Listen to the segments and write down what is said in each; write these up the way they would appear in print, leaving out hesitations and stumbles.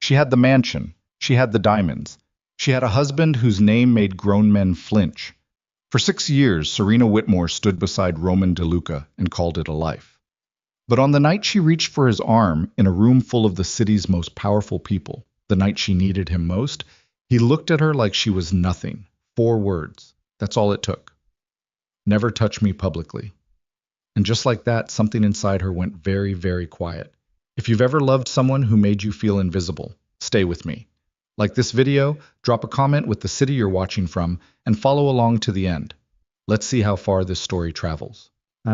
She had the mansion. She had the diamonds. She had a husband whose name made grown men flinch. For 6 years, Serena Whitmore stood beside Roman DeLuca and called it a life. But on the night she reached for his arm in a room full of the city's most powerful people, the night she needed him most, he looked at her like she was nothing. 4 words. That's all it took. Never touch me publicly. And just like that, something inside her went very, very quiet. If you've ever loved someone who made you feel invisible, stay with me. Like this video, drop a comment with the city you're watching from, and follow along to the end. Let's see how far this story travels. The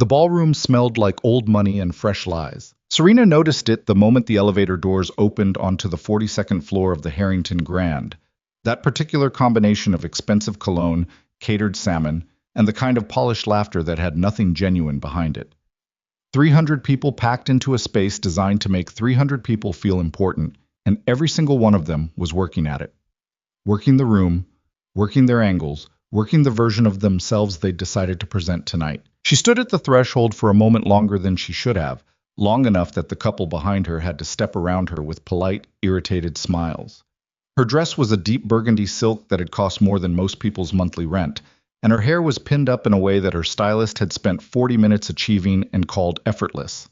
ballroom smelled like old money and fresh lies. Serena noticed it the moment the elevator doors opened onto the 42nd floor of the Harrington Grand. That particular combination of expensive cologne, catered salmon, and the kind of polished laughter that had nothing genuine behind it. 300 people packed into a space designed to make 300 people feel important, and every single one of them was working at it. Working the room, working their angles, working the version of themselves they decided to present tonight. She stood at the threshold for a moment longer than she should have, long enough that the couple behind her had to step around her with polite, irritated smiles. Her dress was a deep burgundy silk that had cost more than most people's monthly rent, and her hair was pinned up in a way that her stylist had spent 40 minutes achieving and called effortless.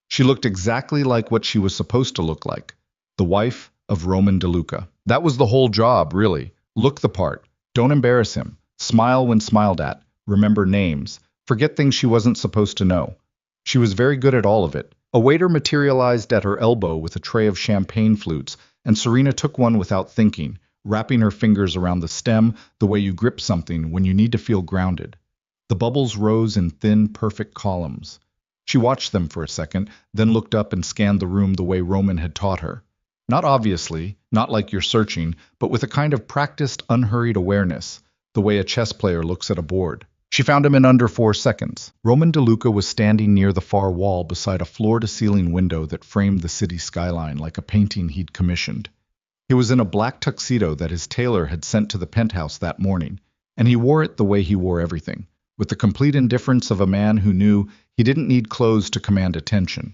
She looked exactly like what she was supposed to look like, the wife of Roman DeLuca. That was the whole job, really. Look the part. Don't embarrass him. Smile when smiled at. Remember names. Forget things she wasn't supposed to know. She was very good at all of it. A waiter materialized at her elbow with a tray of champagne flutes, and Serena took one without thinking, wrapping her fingers around the stem the way you grip something when you need to feel grounded. The bubbles rose in thin, perfect columns. She watched them for a second, then looked up and scanned the room the way Roman had taught her. Not obviously, not like you're searching, but with a kind of practiced, unhurried awareness, the way a chess player looks at a board. She found him in under 4 seconds. Roman DeLuca was standing near the far wall beside a floor-to-ceiling window that framed the city skyline like a painting he'd commissioned. He was in a black tuxedo that his tailor had sent to the penthouse that morning, and he wore it the way he wore everything, with the complete indifference of a man who knew he didn't need clothes to command attention.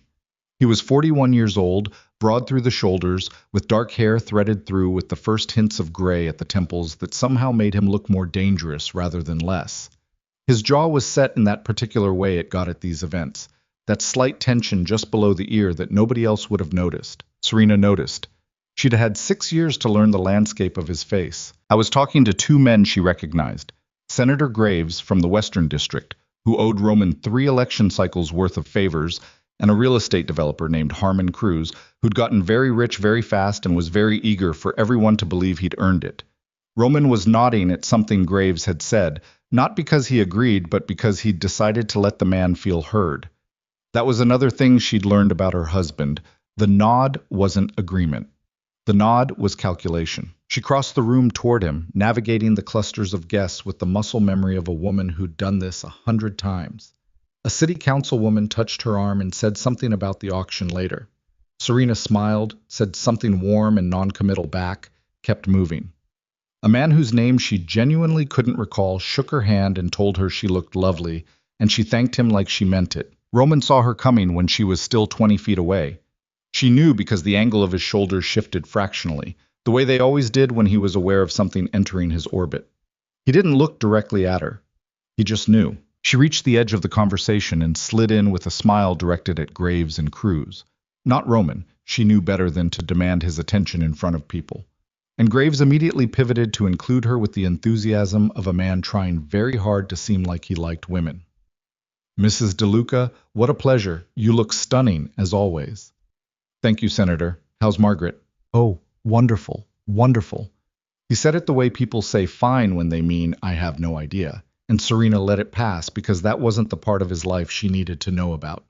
He was 41 years old, broad through the shoulders, with dark hair threaded through with the first hints of gray at the temples that somehow made him look more dangerous rather than less. His jaw was set in that particular way it got at these events, that slight tension just below the ear that nobody else would have noticed. Serena noticed. She'd had 6 years to learn the landscape of his face. I was talking to 2 men she recognized. Senator Graves from the Western District, who owed Roman 3 election cycles worth of favors, and a real estate developer named Harmon Cruz, who'd gotten very rich very fast and was very eager for everyone to believe he'd earned it. Roman was nodding at something Graves had said, not because he agreed, but because he'd decided to let the man feel heard. That was another thing she'd learned about her husband. The nod wasn't agreement. The nod was calculation. She crossed the room toward him, navigating the clusters of guests with the muscle memory of a woman who'd done this 100 times. A city councilwoman touched her arm and said something about the auction later. Serena smiled, said something warm and noncommittal back, kept moving. A man whose name she genuinely couldn't recall shook her hand and told her she looked lovely, and she thanked him like she meant it. Roman saw her coming when she was still 20 feet away. She knew because the angle of his shoulders shifted fractionally, the way they always did when he was aware of something entering his orbit. He didn't look directly at her. He just knew. She reached the edge of the conversation and slid in with a smile directed at Graves and Cruz. Not Roman. She knew better than to demand his attention in front of people. And Graves immediately pivoted to include her with the enthusiasm of a man trying very hard to seem like he liked women. Mrs. DeLuca, what a pleasure. You look stunning, as always. Thank you, Senator. How's Margaret? Oh, wonderful, wonderful. He said it the way people say fine when they mean I have no idea, and Serena let it pass because that wasn't the part of his life she needed to know about.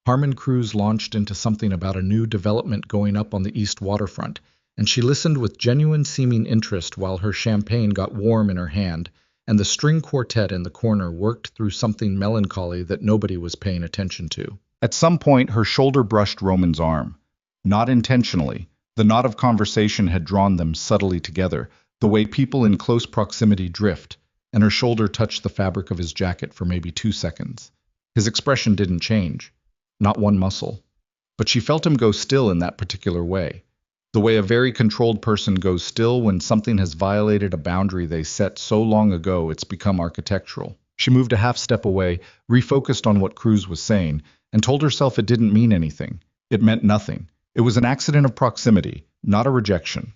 Harmon Cruz launched into something about a new development going up on the east waterfront, and she listened with genuine seeming interest while her champagne got warm in her hand, and the string quartet in the corner worked through something melancholy that nobody was paying attention to. At some point, her shoulder brushed Roman's arm. Not intentionally. The knot of conversation had drawn them subtly together, the way people in close proximity drift, and her shoulder touched the fabric of his jacket for maybe 2 seconds. His expression didn't change. Not one muscle. but she felt him go still in that particular way. The way a very controlled person goes still when something has violated a boundary they set so long ago it's become architectural. She moved a half step away, refocused on what Cruz was saying, and told herself it didn't mean anything. It meant nothing. It was an accident of proximity, not a rejection.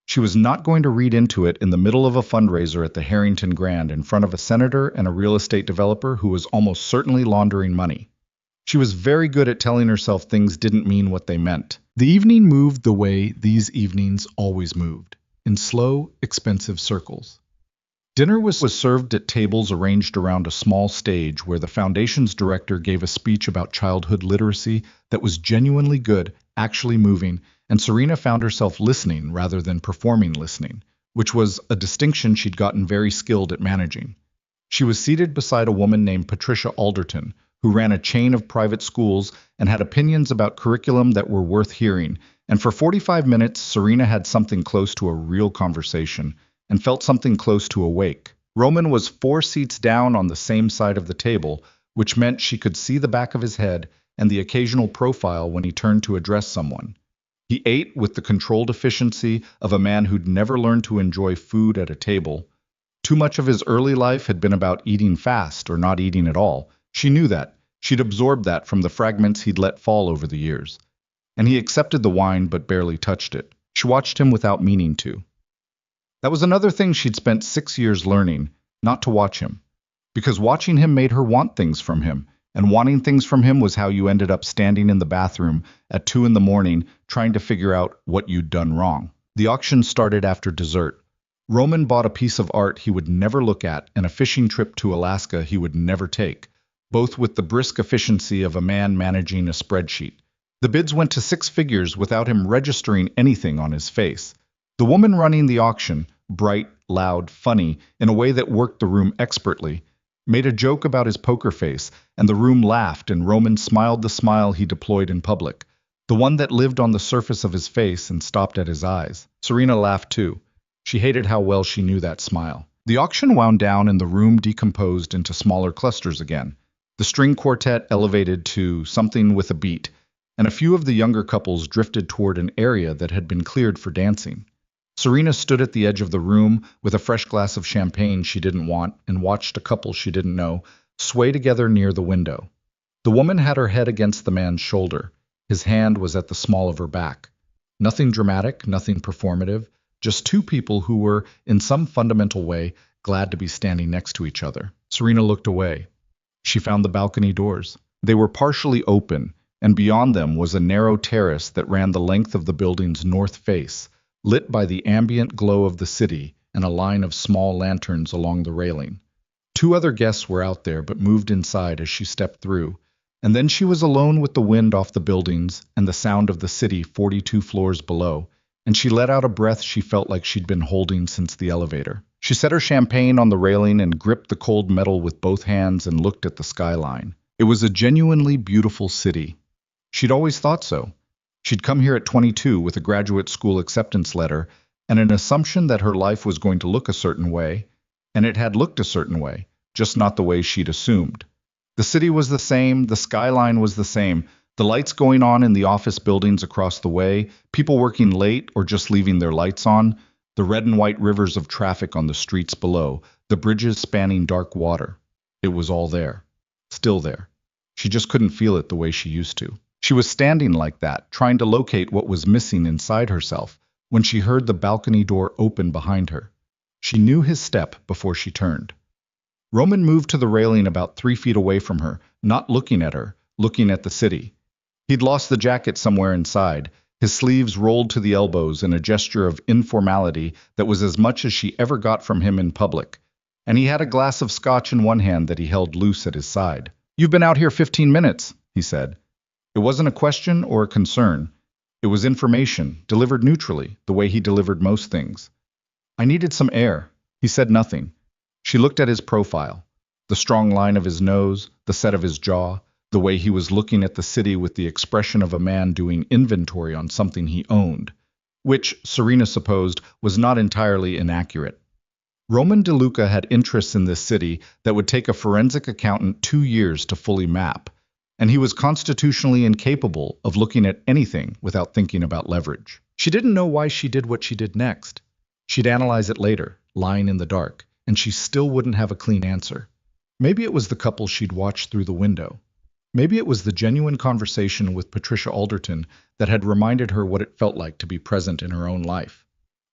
She was not going to read into it in the middle of a fundraiser at the Harrington Grand in front of a senator and a real estate developer who was almost certainly laundering money. She was very good at telling herself things didn't mean what they meant. The evening moved the way these evenings always moved, in slow, expensive circles. Dinner was served at tables arranged around a small stage where the Foundation's director gave a speech about childhood literacy that was genuinely good, actually moving, and Serena found herself listening rather than performing listening, which was a distinction she'd gotten very skilled at managing. She was seated beside a woman named Patricia Alderton, who ran a chain of private schools and had opinions about curriculum that were worth hearing, and for 45 minutes Serena had something close to a real conversation and felt something close to awake. Roman was 4 seats down on the same side of the table, which meant she could see the back of his head and the occasional profile when he turned to address someone. He ate with the controlled efficiency of a man who'd never learned to enjoy food at a table. Too much of his early life had been about eating fast or not eating at all. She knew that. She'd absorbed that from the fragments he'd let fall over the years. And he accepted the wine but barely touched it. She watched him without meaning to. That was another thing she'd spent 6 years learning, not to watch him. Because watching him made her want things from him, and wanting things from him was how you ended up standing in the bathroom at 2 in the morning trying to figure out what you'd done wrong. The auction started after dessert. Roman bought a piece of art he would never look at and a fishing trip to Alaska he would never take, both with the brisk efficiency of a man managing a spreadsheet. The bids went to 6 figures without him registering anything on his face. The woman running the auction, bright, loud, funny, in a way that worked the room expertly, made a joke about his poker face, and the room laughed and Roman smiled the smile he deployed in public, the one that lived on the surface of his face and stopped at his eyes. Serena laughed too. She hated how well she knew that smile. The auction wound down and the room decomposed into smaller clusters again. The string quartet elevated to something with a beat, and a few of the younger couples drifted toward an area that had been cleared for dancing. Serena stood at the edge of the room with a fresh glass of champagne she didn't want and watched a couple she didn't know sway together near the window. The woman had her head against the man's shoulder. His hand was at the small of her back. Nothing dramatic, nothing performative, just 2 people who were, in some fundamental way, glad to be standing next to each other. Serena looked away. She found the balcony doors. They were partially open, and beyond them was a narrow terrace that ran the length of the building's north face, lit by the ambient glow of the city and a line of small lanterns along the railing. 2 other guests were out there but moved inside as she stepped through, and then she was alone with the wind off the buildings and the sound of the city 42 floors below, and she let out a breath she felt like she'd been holding since the elevator. She set her champagne on the railing and gripped the cold metal with both hands and looked at the skyline. It was a genuinely beautiful city. She'd always thought so. She'd come here at 22 with a graduate school acceptance letter and an assumption that her life was going to look a certain way, and it had looked a certain way, just not the way she'd assumed. The city was the same, the skyline was the same, the lights going on in the office buildings across the way, people working late or just leaving their lights on, the red and white rivers of traffic on the streets below, the bridges spanning dark water. It was all there. Still there. She just couldn't feel it the way she used to. She was standing like that, trying to locate what was missing inside herself, when she heard the balcony door open behind her. She knew his step before she turned. Roman moved to the railing about 3 feet away from her, not looking at her, looking at the city. He'd lost the jacket somewhere inside, his sleeves rolled to the elbows in a gesture of informality that was as much as she ever got from him in public, and he had a glass of scotch in one hand that he held loose at his side. "You've been out here 15 minutes, he said. It wasn't a question or a concern. It was information, delivered neutrally, the way he delivered most things. "I needed some air." He said nothing. She looked at his profile, the strong line of his nose, the set of his jaw, the way he was looking at the city with the expression of a man doing inventory on something he owned, which, Serena supposed, was not entirely inaccurate. Roman DeLuca had interests in this city that would take a forensic accountant 2 years to fully map, and he was constitutionally incapable of looking at anything without thinking about leverage. She didn't know why she did what she did next. She'd analyze it later, lying in the dark, and she still wouldn't have a clean answer. Maybe it was the couple she'd watched through the window. Maybe it was the genuine conversation with Patricia Alderton that had reminded her what it felt like to be present in her own life.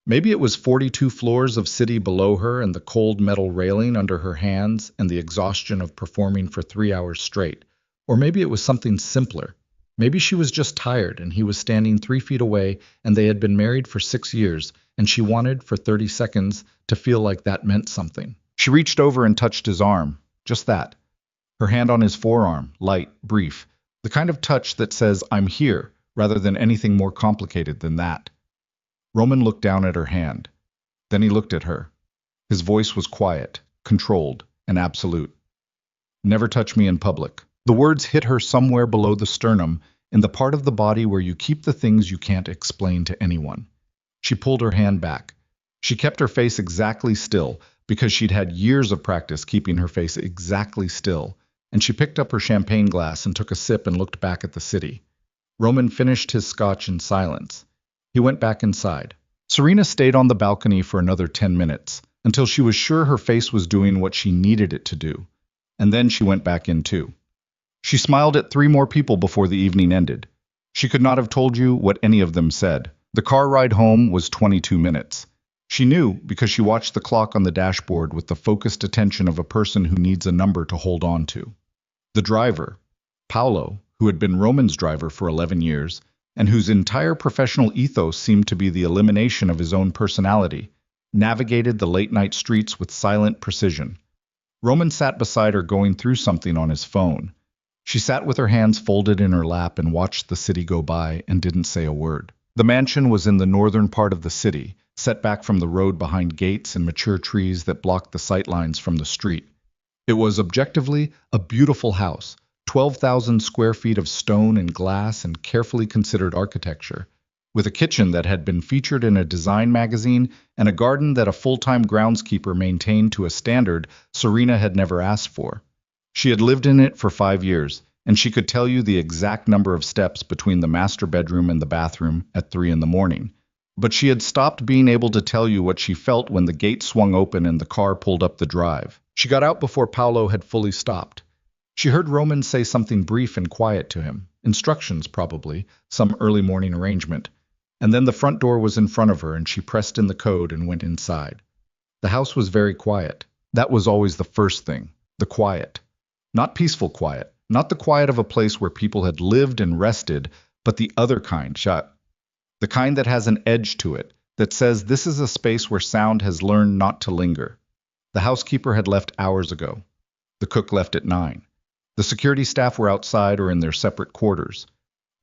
Maybe it was 42 floors of city below her and the cold metal railing under her hands and the exhaustion of performing for 3 hours straight. Or maybe it was something simpler. Maybe she was just tired and he was standing 3 feet away and they had been married for 6 years and she wanted, for 30 seconds, to feel like that meant something. She reached over and touched his arm. Just that. Her hand on his forearm, light, brief. The kind of touch that says, "I'm here," rather than anything more complicated than that. Roman looked down at her hand. Then he looked at her. His voice was quiet, controlled, and absolute. "Never touch me in public." The words hit her somewhere below the sternum, in the part of the body where you keep the things you can't explain to anyone. She pulled her hand back. She kept her face exactly still, because she'd had years of practice keeping her face exactly still, and she picked up her champagne glass and took a sip and looked back at the city. Roman finished his scotch in silence. He went back inside. Serena stayed on the balcony for another 10 minutes, until she was sure her face was doing what she needed it to do, and then she went back in too. She smiled at 3 more people before the evening ended. She could not have told you what any of them said. The car ride home was 22 minutes. She knew because she watched the clock on the dashboard with the focused attention of a person who needs a number to hold on to. The driver, Paolo, who had been Roman's driver for 11 years, and whose entire professional ethos seemed to be the elimination of his own personality, navigated the late-night streets with silent precision. Roman sat beside her going through something on his phone. She sat with her hands folded in her lap and watched the city go by and didn't say a word. The mansion was in the northern part of the city, set back from the road behind gates and mature trees that blocked the sightlines from the street. It was objectively a beautiful house, 12,000 square feet of stone and glass and carefully considered architecture, with a kitchen that had been featured in a design magazine and a garden that a full-time groundskeeper maintained to a standard Serena had never asked for. She had lived in it for 5 years, and she could tell you the exact number of steps between the master bedroom and the bathroom at 3 in the morning. But she had stopped being able to tell you what she felt when the gate swung open and the car pulled up the drive. She got out before Paolo had fully stopped. She heard Roman say something brief and quiet to him, instructions probably, some early morning arrangement. And then the front door was in front of her and she pressed in the code and went inside. The house was very quiet. That was always the first thing, the quiet. Not peaceful quiet, not the quiet of a place where people had lived and rested, but the other kind, the kind that has an edge to it, that says this is a space where sound has learned not to linger. The housekeeper had left hours ago. The cook left at 9. The security staff were outside or in their separate quarters.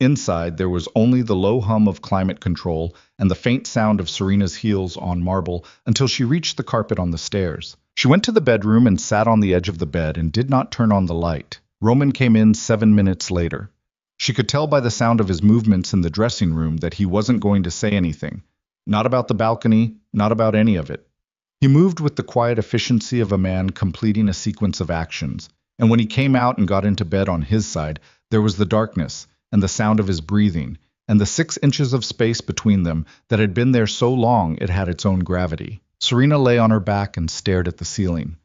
Inside, there was only the low hum of climate control and the faint sound of Serena's heels on marble until she reached the carpet on the stairs. She went to the bedroom and sat on the edge of the bed and did not turn on the light. Roman came in 7 minutes later. She could tell by the sound of his movements in the dressing room that he wasn't going to say anything. Not about the balcony, not about any of it. He moved with the quiet efficiency of a man completing a sequence of actions, and when he came out and got into bed on his side, there was the darkness and the sound of his breathing, and the 6 inches of space between them that had been there so long it had its own gravity. Serena lay on her back and stared at the ceiling.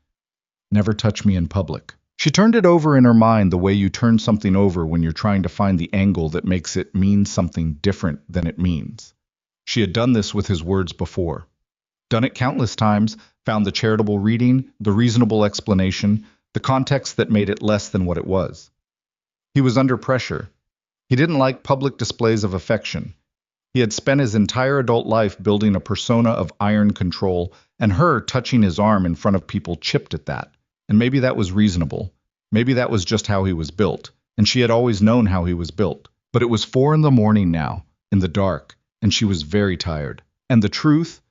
Never touch me in public. She turned it over in her mind the way you turn something over when you're trying to find the angle that makes it mean something different than it means. She had done this with his words before. Done it countless times, found the charitable reading, the reasonable explanation, the context that made it less than what it was. He was under pressure. He didn't like public displays of affection. He had spent his entire adult life building a persona of iron control, and her touching his arm in front of people chipped at that. And maybe that was reasonable. Maybe that was just how he was built, and she had always known how he was built. But it was 4 in the morning now, in the dark, and she was very tired. And the truth,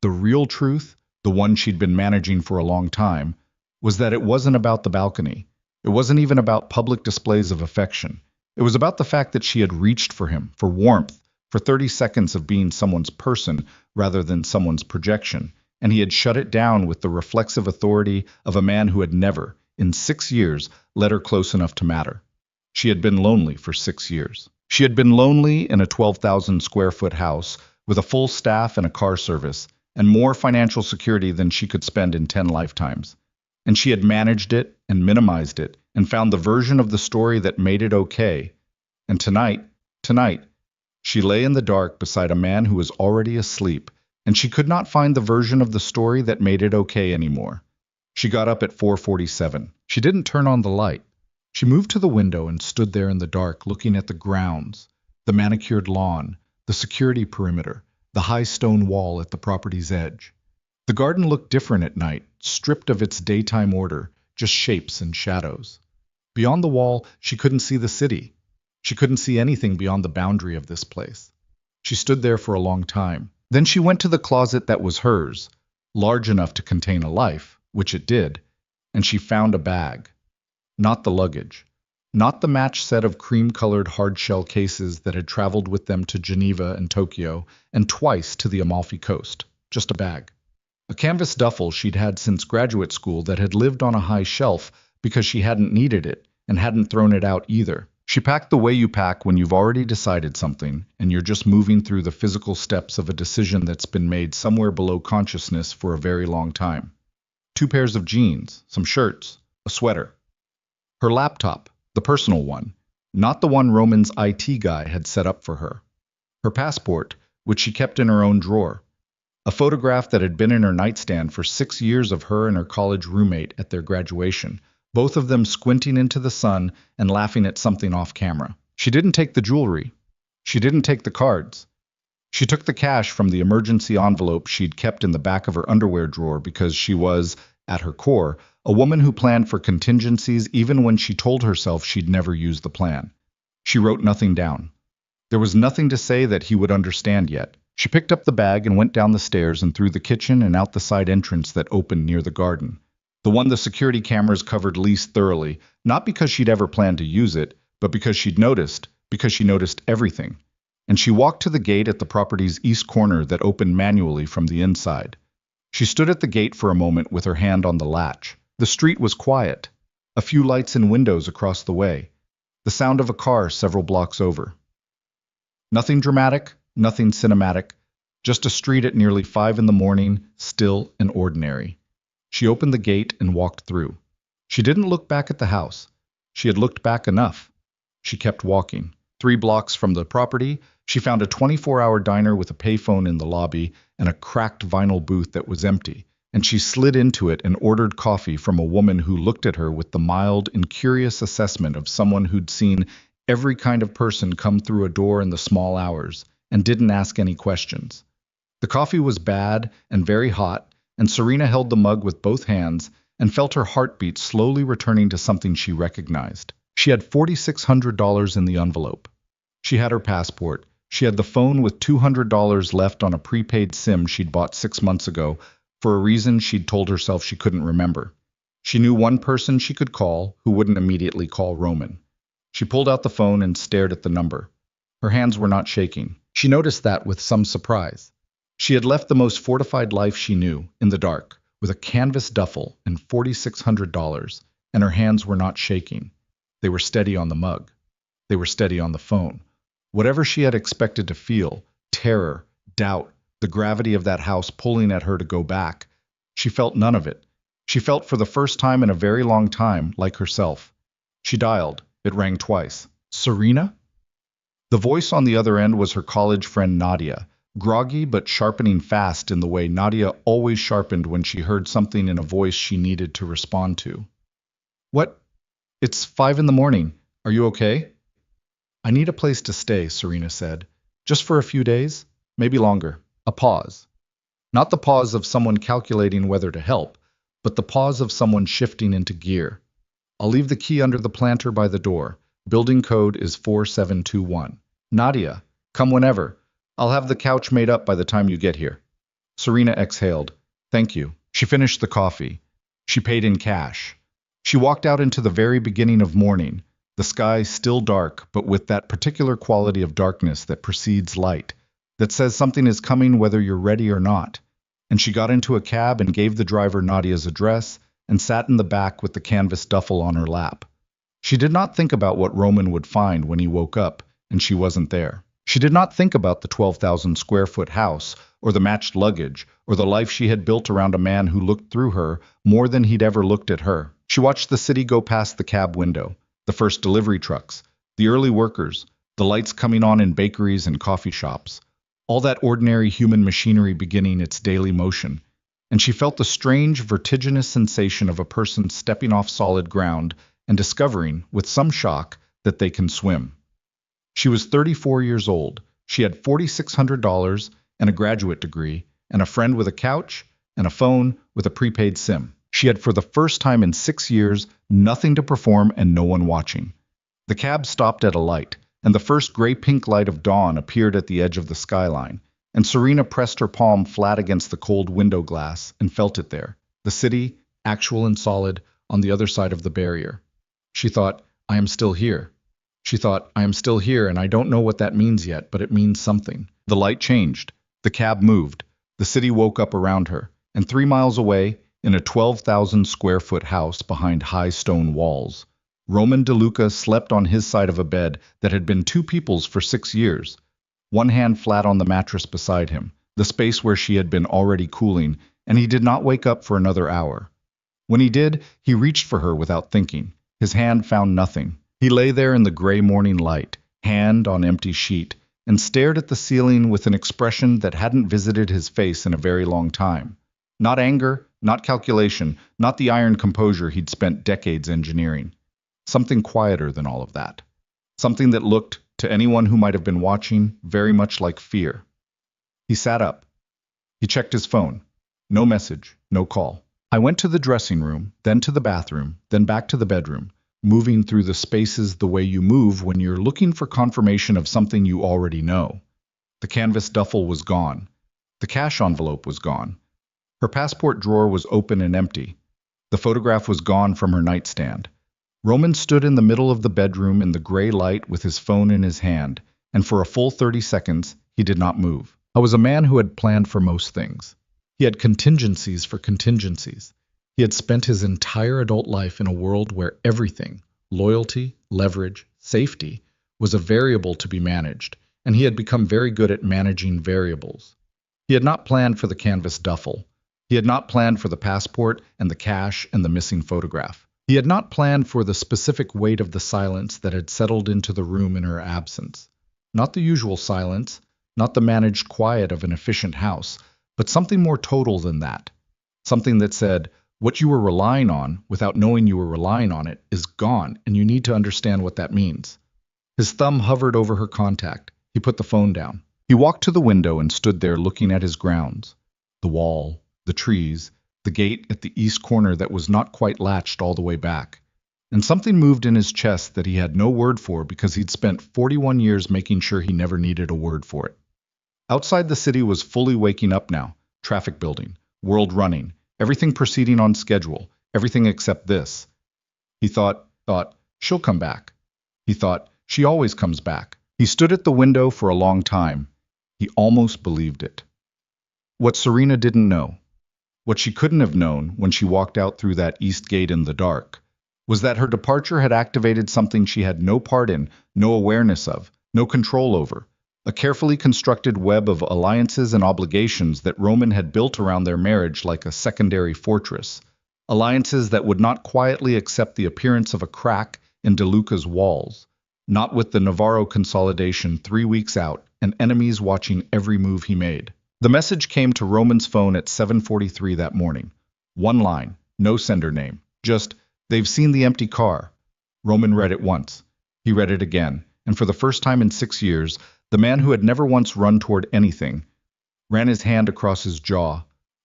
the real truth, the one she'd been managing for a long time, was that it wasn't about the balcony. It wasn't even about public displays of affection. It was about the fact that she had reached for him, for warmth, for 30 seconds of being someone's person rather than someone's projection, and he had shut it down with the reflexive authority of a man who had never, in 6 years, led her close enough to matter. She had been lonely for 6 years. She had been lonely in a 12,000 square foot house with a full staff and a car service, and more financial security than she could spend in 10 lifetimes. And she had managed it and minimized it and found the version of the story that made it okay. And tonight, she lay in the dark beside a man who was already asleep, and she could not find the version of the story that made it okay anymore. She got up at 4:47. She didn't turn on the light. She moved to the window and stood there in the dark, looking at the grounds, the manicured lawn, the security perimeter, the high stone wall at the property's edge. The garden looked different at night, stripped of its daytime order, just shapes and shadows. Beyond the wall, she couldn't see the city. She couldn't see anything beyond the boundary of this place. She stood there for a long time. Then she went to the closet that was hers, large enough to contain a life, which it did, and she found a bag. Not the luggage. Not the match set of cream-colored hard-shell cases that had traveled with them to Geneva and Tokyo, and twice to the Amalfi Coast. Just a bag. A canvas duffel she'd had since graduate school that had lived on a high shelf because she hadn't needed it and hadn't thrown it out either. She packed the way you pack when you've already decided something and you're just moving through the physical steps of a decision that's been made somewhere below consciousness for a very long time. 2 pairs of jeans, some shirts, a sweater. Her laptop, the personal one, not the one Roman's IT guy had set up for her. Her passport, which she kept in her own drawer. A photograph that had been in her nightstand for 6 years of her and her college roommate at their graduation, both of them squinting into the sun and laughing at something off camera. She didn't take the jewelry. She didn't take the cards. She took the cash from the emergency envelope she'd kept in the back of her underwear drawer because she was, at her core, a woman who planned for contingencies even when she told herself she'd never use the plan. She wrote nothing down. There was nothing to say that he would understand yet. She picked up the bag and went down the stairs and through the kitchen and out the side entrance that opened near the garden. The one the security cameras covered least thoroughly, not because she'd ever planned to use it, but because she noticed everything. And she walked to the gate at the property's east corner that opened manually from the inside. She stood at the gate for a moment with her hand on the latch. The street was quiet. A few lights and windows across the way. The sound of a car several blocks over. Nothing dramatic, nothing cinematic. Just a street at nearly 5 in the morning, still and ordinary. She opened the gate and walked through. She didn't look back at the house. She had looked back enough. She kept walking. 3 blocks from the property, she found a 24-hour diner with a payphone in the lobby and a cracked vinyl booth that was empty, and she slid into it and ordered coffee from a woman who looked at her with the mild and curious assessment of someone who'd seen every kind of person come through a door in the small hours and didn't ask any questions. The coffee was bad and very hot, and Serena held the mug with both hands and felt her heartbeat slowly returning to something she recognized. She had $4,600 in the envelope. She had her passport. She had the phone with $200 left on a prepaid SIM she'd bought 6 months ago for a reason she'd told herself she couldn't remember. She knew one person she could call who wouldn't immediately call Roman. She pulled out the phone and stared at the number. Her hands were not shaking. She noticed that with some surprise. She had left the most fortified life she knew, in the dark, with a canvas duffel and $4,600, and her hands were not shaking. They were steady on the mug. They were steady on the phone. Whatever she had expected to feel, terror, doubt, the gravity of that house pulling at her to go back, she felt none of it. She felt for the first time in a very long time like herself. She dialed. It rang twice. Serena? The voice on the other end was her college friend Nadia, groggy but sharpening fast in the way Nadia always sharpened when she heard something in a voice she needed to respond to. What? It's 5 in the morning. Are you okay? I need a place to stay, Serena said. Just for a few days? Maybe longer. A pause. Not the pause of someone calculating whether to help, but the pause of someone shifting into gear. I'll leave the key under the planter by the door. Building code is 4721. Nadia, come whenever. I'll have the couch made up by the time you get here. Serena exhaled. Thank you. She finished the coffee. She paid in cash. She walked out into the very beginning of morning, the sky still dark, but with that particular quality of darkness that precedes light, that says something is coming whether you're ready or not. And she got into a cab and gave the driver Nadia's address and sat in the back with the canvas duffel on her lap. She did not think about what Roman would find when he woke up and she wasn't there. She did not think about the 12,000 square foot house, or the matched luggage, or the life she had built around a man who looked through her more than he'd ever looked at her. She watched the city go past the cab window, the first delivery trucks, the early workers, the lights coming on in bakeries and coffee shops, all that ordinary human machinery beginning its daily motion, and she felt the strange, vertiginous sensation of a person stepping off solid ground and discovering, with some shock, that they can swim. She was 34 years old. She had $4,600 and a graduate degree, and a friend with a couch, and a phone with a prepaid SIM. She had, for the first time in 6 years, nothing to perform and no one watching. The cab stopped at a light, and the first gray-pink light of dawn appeared at the edge of the skyline, and Serena pressed her palm flat against the cold window glass and felt it there, the city, actual and solid, on the other side of the barrier. She thought, I am still here. She thought, I am still here, and I don't know what that means yet, but it means something. The light changed. The cab moved. The city woke up around her, and 3 miles away, in a 12,000 square foot house behind high stone walls, Roman DeLuca slept on his side of a bed that had been two people's for 6 years, one hand flat on the mattress beside him, the space where she had been already cooling, and he did not wake up for another hour. When he did, he reached for her without thinking. His hand found nothing. He lay there in the gray morning light, hand on empty sheet, and stared at the ceiling with an expression that hadn't visited his face in a very long time. Not anger, not calculation, not the iron composure he'd spent decades engineering. Something quieter than all of that. Something that looked, to anyone who might have been watching, very much like fear. He sat up. He checked his phone. No message, no call. I went to the dressing room, then to the bathroom, then back to the bedroom, moving through the spaces the way you move when you're looking for confirmation of something you already know. The canvas duffel was gone. The cash envelope was gone. Her passport drawer was open and empty. The photograph was gone from her nightstand. Roman stood in the middle of the bedroom in the gray light with his phone in his hand, and for a full 30 seconds, he did not move. I was a man who had planned for most things. He had contingencies for contingencies. He had spent his entire adult life in a world where everything, loyalty, leverage, safety, was a variable to be managed, and he had become very good at managing variables. He had not planned for the canvas duffel. He had not planned for the passport and the cash and the missing photograph. He had not planned for the specific weight of the silence that had settled into the room in her absence. Not the usual silence, not the managed quiet of an efficient house, but something more total than that. Something that said, what you were relying on, without knowing you were relying on it, is gone, and you need to understand what that means. His thumb hovered over her contact. He put the phone down. He walked to the window and stood there looking at his grounds. The wall, the trees, the gate at the east corner that was not quite latched all the way back. And something moved in his chest that he had no word for because he'd spent 41 years making sure he never needed a word for it. Outside the city was fully waking up now. Traffic building, world running, everything proceeding on schedule, everything except this. He thought, she'll come back. He thought, she always comes back. He stood at the window for a long time. He almost believed it. What Serena didn't know, what she couldn't have known when she walked out through that east gate in the dark, was that her departure had activated something she had no part in, no awareness of, no control over. A carefully constructed web of alliances and obligations that Roman had built around their marriage like a secondary fortress. Alliances that would not quietly accept the appearance of a crack in DeLuca's walls, not with the Navarro consolidation 3 weeks out and enemies watching every move he made. The message came to Roman's phone at 7:43 that morning. One line, no sender name, just, they've seen the empty car. Roman read it once. He read it again, and for the first time in 6 years, the man who had never once run toward anything ran his hand across his jaw,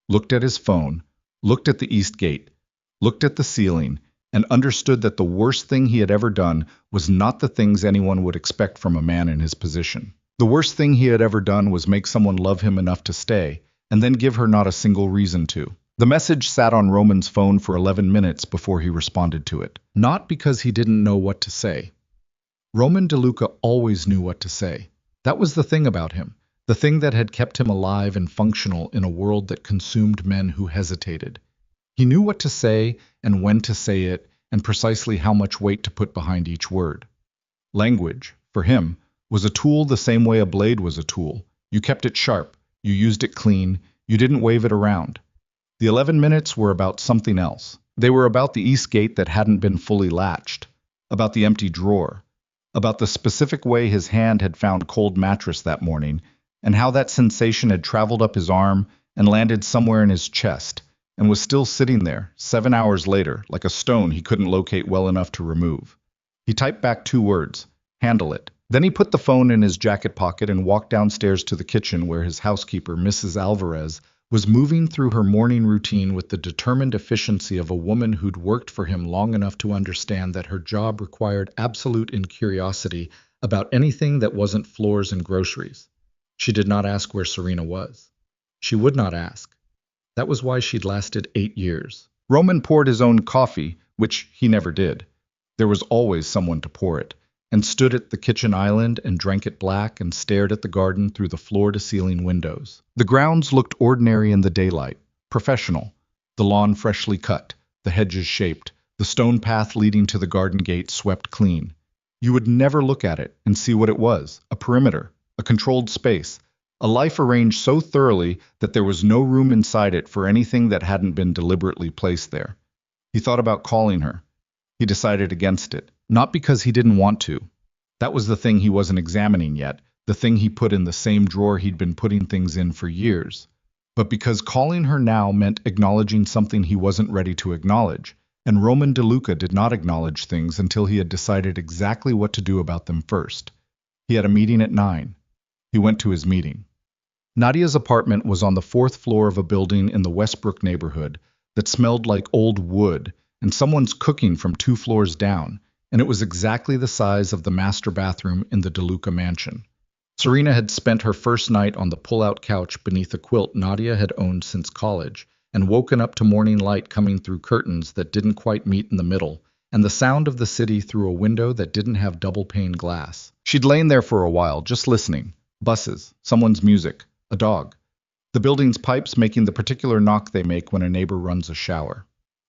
looked at his phone, looked at the east gate, looked at the ceiling, and understood that the worst thing he had ever done was not the things anyone would expect from a man in his position. The worst thing he had ever done was make someone love him enough to stay, and then give her not a single reason to. The message sat on Roman's phone for 11 minutes before he responded to it. Not because he didn't know what to say. Roman DeLuca always knew what to say. That was the thing about him, the thing that had kept him alive and functional in a world that consumed men who hesitated. He knew what to say and when to say it, and precisely how much weight to put behind each word. Language, for him, was a tool the same way a blade was a tool. You kept it sharp, you used it clean, you didn't wave it around. The 11 minutes were about something else. They were about the east gate that hadn't been fully latched, about the empty drawer, about the specific way his hand had found cold mattress that morning, and how that sensation had traveled up his arm and landed somewhere in his chest, and was still sitting there, 7 hours later, like a stone he couldn't locate well enough to remove. He typed back 2 words, handle it. Then he put the phone in his jacket pocket and walked downstairs to the kitchen where his housekeeper, Mrs. Alvarez, was moving through her morning routine with the determined efficiency of a woman who'd worked for him long enough to understand that her job required absolute incuriosity about anything that wasn't floors and groceries. She did not ask where Serena was. She would not ask. That was why she'd lasted 8 years. Roman poured his own coffee, which he never did. There was always someone to pour it, and stood at the kitchen island and drank it black and stared at the garden through the floor-to-ceiling windows. The grounds looked ordinary in the daylight, professional, the lawn freshly cut, the hedges shaped, the stone path leading to the garden gate swept clean. You would never look at it and see what it was, a perimeter, a controlled space, a life arranged so thoroughly that there was no room inside it for anything that hadn't been deliberately placed there. He thought about calling her. He decided against it. Not because he didn't want to. That was the thing he wasn't examining yet, the thing he put in the same drawer he'd been putting things in for years. But because calling her now meant acknowledging something he wasn't ready to acknowledge, and Roman DeLuca did not acknowledge things until he had decided exactly what to do about them first. He had a meeting at 9. He went to his meeting. Nadia's apartment was on the 4th floor of a building in the Westbrook neighborhood that smelled like old wood, and someone's cooking from 2 floors down, and it was exactly the size of the master bathroom in the DeLuca mansion. Serena had spent her first night on the pull-out couch beneath a quilt Nadia had owned since college, and woken up to morning light coming through curtains that didn't quite meet in the middle, and the sound of the city through a window that didn't have double-pane glass. She'd lain there for a while, just listening. Buses, someone's music, a dog. The building's pipes making the particular knock they make when a neighbor runs a shower.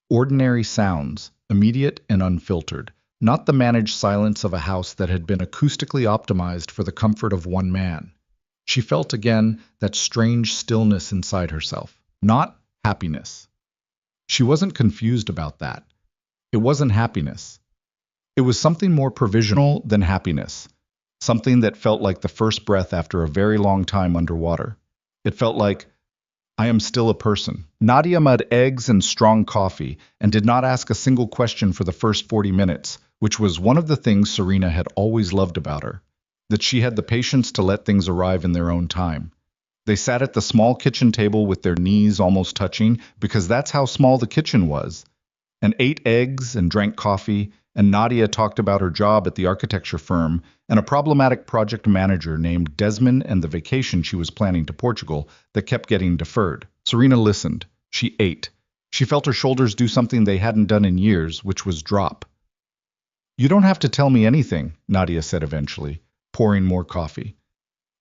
Ordinary sounds, immediate and unfiltered. Not the managed silence of a house that had been acoustically optimized for the comfort of one man. She felt again that strange stillness inside herself. Not happiness. She wasn't confused about that. It wasn't happiness. It was something more provisional than happiness. Something that felt like the first breath after a very long time underwater. It felt like, I am still a person. Nadia made eggs and strong coffee and did not ask a single question for the first 40 minutes, which was one of the things Serena had always loved about her, that she had the patience to let things arrive in their own time. They sat at the small kitchen table with their knees almost touching, because that's how small the kitchen was, and ate eggs and drank coffee, and Nadia talked about her job at the architecture firm and a problematic project manager named Desmond and the vacation she was planning to Portugal that kept getting deferred. Serena listened. She ate. She felt her shoulders do something they hadn't done in years, which was drop. You don't have to tell me anything, Nadia said eventually, pouring more coffee.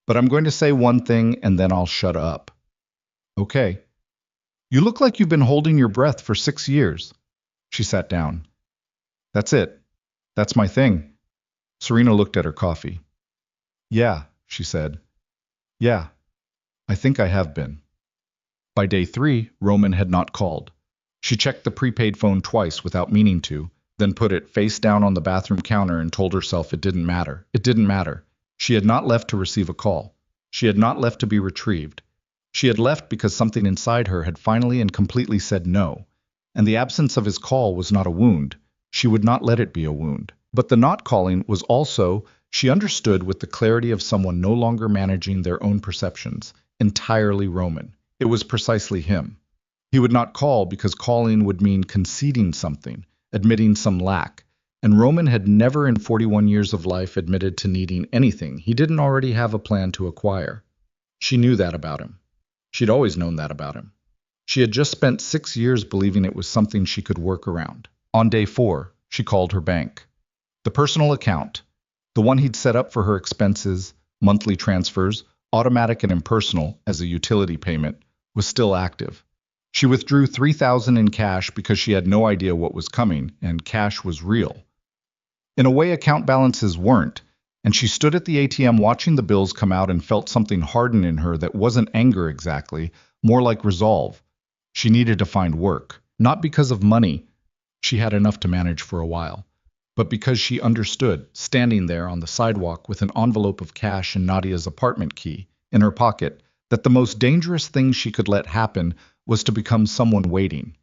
But I'm going to say one thing and then I'll shut up. Okay. You look like you've been holding your breath for 6 years. She sat down. That's it. That's my thing. Serena looked at her coffee. Yeah, she said. Yeah, I think I have been. By day 3, Roman had not called. She checked the prepaid phone twice without meaning to, then put it face down on the bathroom counter and told herself it didn't matter. It didn't matter. She had not left to receive a call. She had not left to be retrieved. She had left because something inside her had finally and completely said no, and the absence of his call was not a wound. She would not let it be a wound. But the not calling was also, she understood with the clarity of someone no longer managing their own perceptions, entirely Roman. It was precisely him. He would not call because calling would mean conceding something, admitting some lack, and Roman had never in 41 years of life admitted to needing anything he didn't already have a plan to acquire. She knew that about him. She'd always known that about him. She had just spent 6 years believing it was something she could work around. On day 4, she called her bank. The personal account, the one he'd set up for her expenses, monthly transfers, automatic and impersonal as a utility payment, was still active. She withdrew 3,000 in cash because she had no idea what was coming, and cash was real. In a way, account balances weren't, and she stood at the ATM watching the bills come out and felt something harden in her that wasn't anger exactly, more like resolve. She needed to find work, not because of money. She had enough to manage for a while, but because she understood, standing there on the sidewalk with an envelope of cash and Nadia's apartment key in her pocket, that the most dangerous thing she could let happen was to become someone waiting.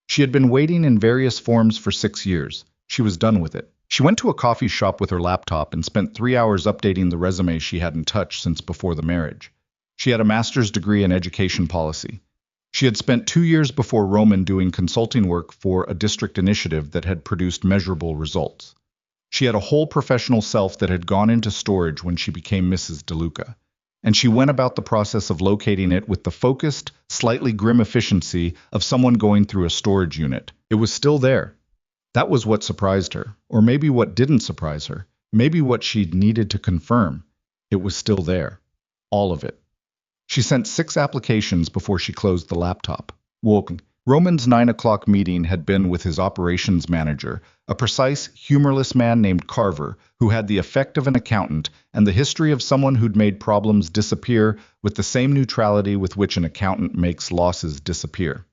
She had been waiting in various forms for 6 years. She was done with it. She went to a coffee shop with her laptop and spent 3 hours updating the resume she hadn't touched since before the marriage. She had a master's degree in education policy. She had spent 2 years before Roman doing consulting work for a district initiative that had produced measurable results. She had a whole professional self that had gone into storage when she became Mrs. DeLuca, and she went about the process of locating it with the focused, slightly grim efficiency of someone going through a storage unit. It was still there. That was what surprised her, or maybe what didn't surprise her, maybe what she'd needed to confirm. It was still there. All of it. She sent 6 applications before she closed the laptop. Woken. Roman's 9 o'clock meeting had been with his operations manager, a precise, humorless man named Carver, who had the effect of an accountant and the history of someone who'd made problems disappear with the same neutrality with which an accountant makes losses disappear.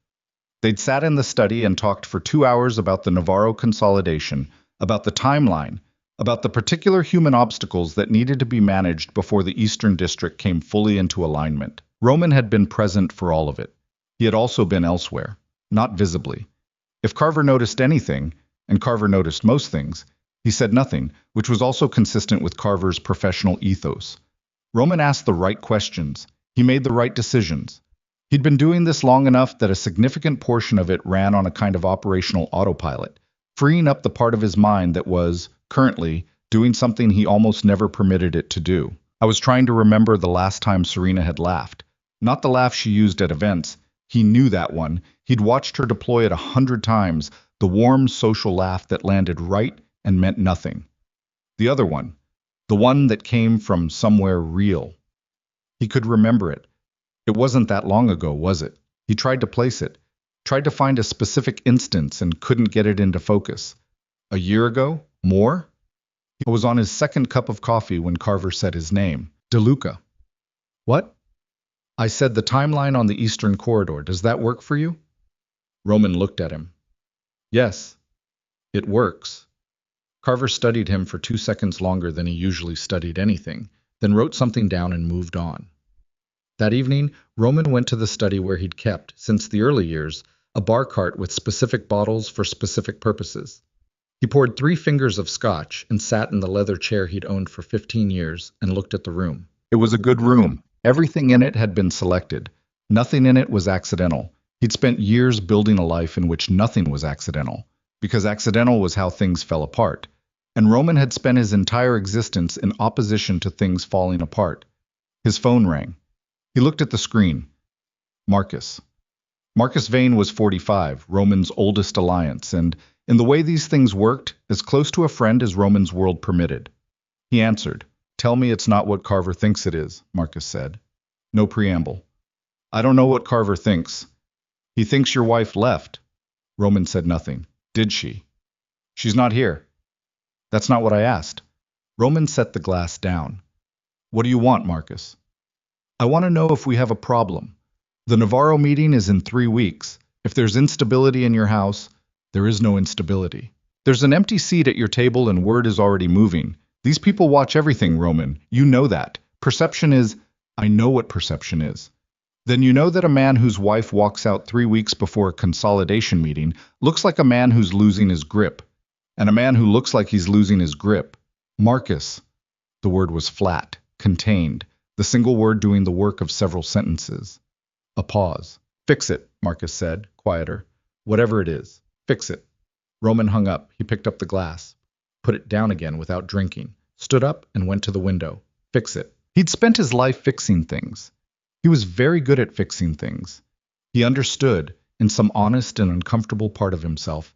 They'd sat in the study and talked for 2 hours about the Navarro consolidation, about the timeline, about the particular human obstacles that needed to be managed before the Eastern District came fully into alignment. Roman had been present for all of it. He had also been elsewhere, not visibly. If Carver noticed anything, and Carver noticed most things, he said nothing, which was also consistent with Carver's professional ethos. Roman asked the right questions. He made the right decisions. He'd been doing this long enough that a significant portion of it ran on a kind of operational autopilot, freeing up the part of his mind that was, currently, doing something he almost never permitted it to do. I was trying to remember the last time Serena had laughed. Not the laugh she used at events. He knew that one. He'd watched her deploy it 100 times, the warm social laugh that landed right and meant nothing. The other one, the one that came from somewhere real. He could remember it. It wasn't that long ago, was it? He tried to place it, tried to find a specific instance and couldn't get it into focus. A year ago? More? He was on his 2nd cup of coffee when Carver said his name. DeLuca. What? I said the timeline on the Eastern Corridor. Does that work for you? Roman looked at him. Yes, it works. Carver studied him for 2 seconds longer than he usually studied anything, then wrote something down and moved on. That evening, Roman went to the study where he'd kept, since the early years, a bar cart with specific bottles for specific purposes. He poured 3 fingers of scotch and sat in the leather chair he'd owned for 15 years and looked at the room. It was a good room. Everything in it had been selected. Nothing in it was accidental. He'd spent years building a life in which nothing was accidental, because accidental was how things fell apart. And Roman had spent his entire existence in opposition to things falling apart. His phone rang. He looked at the screen. Marcus. Marcus Vane was 45, Roman's oldest alliance, and, in the way these things worked, as close to a friend as Roman's world permitted. He answered. Tell me it's not what Carver thinks it is, Marcus said. No preamble. I don't know what Carver thinks. He thinks your wife left. Roman said nothing. Did she? She's not here. That's not what I asked. Roman set the glass down. What do you want, Marcus? I want to know if we have a problem. The Navarro meeting is in 3 weeks. If there's instability in your house, there is no instability. There's an empty seat at your table and word is already moving. These people watch everything, Roman. You know that. Perception is... I know what perception is. Then you know that a man whose wife walks out 3 weeks before a consolidation meeting looks like a man who's losing his grip. And a man who looks like he's losing his grip. Marcus. The word was flat, contained, the single word doing the work of several sentences. A pause. Fix it, Marcus said, quieter. Whatever it is, fix it. Roman hung up. He picked up the glass, put it down again without drinking, stood up and went to the window. Fix it. He'd spent his life fixing things. He was very good at fixing things. He understood, in some honest and uncomfortable part of himself,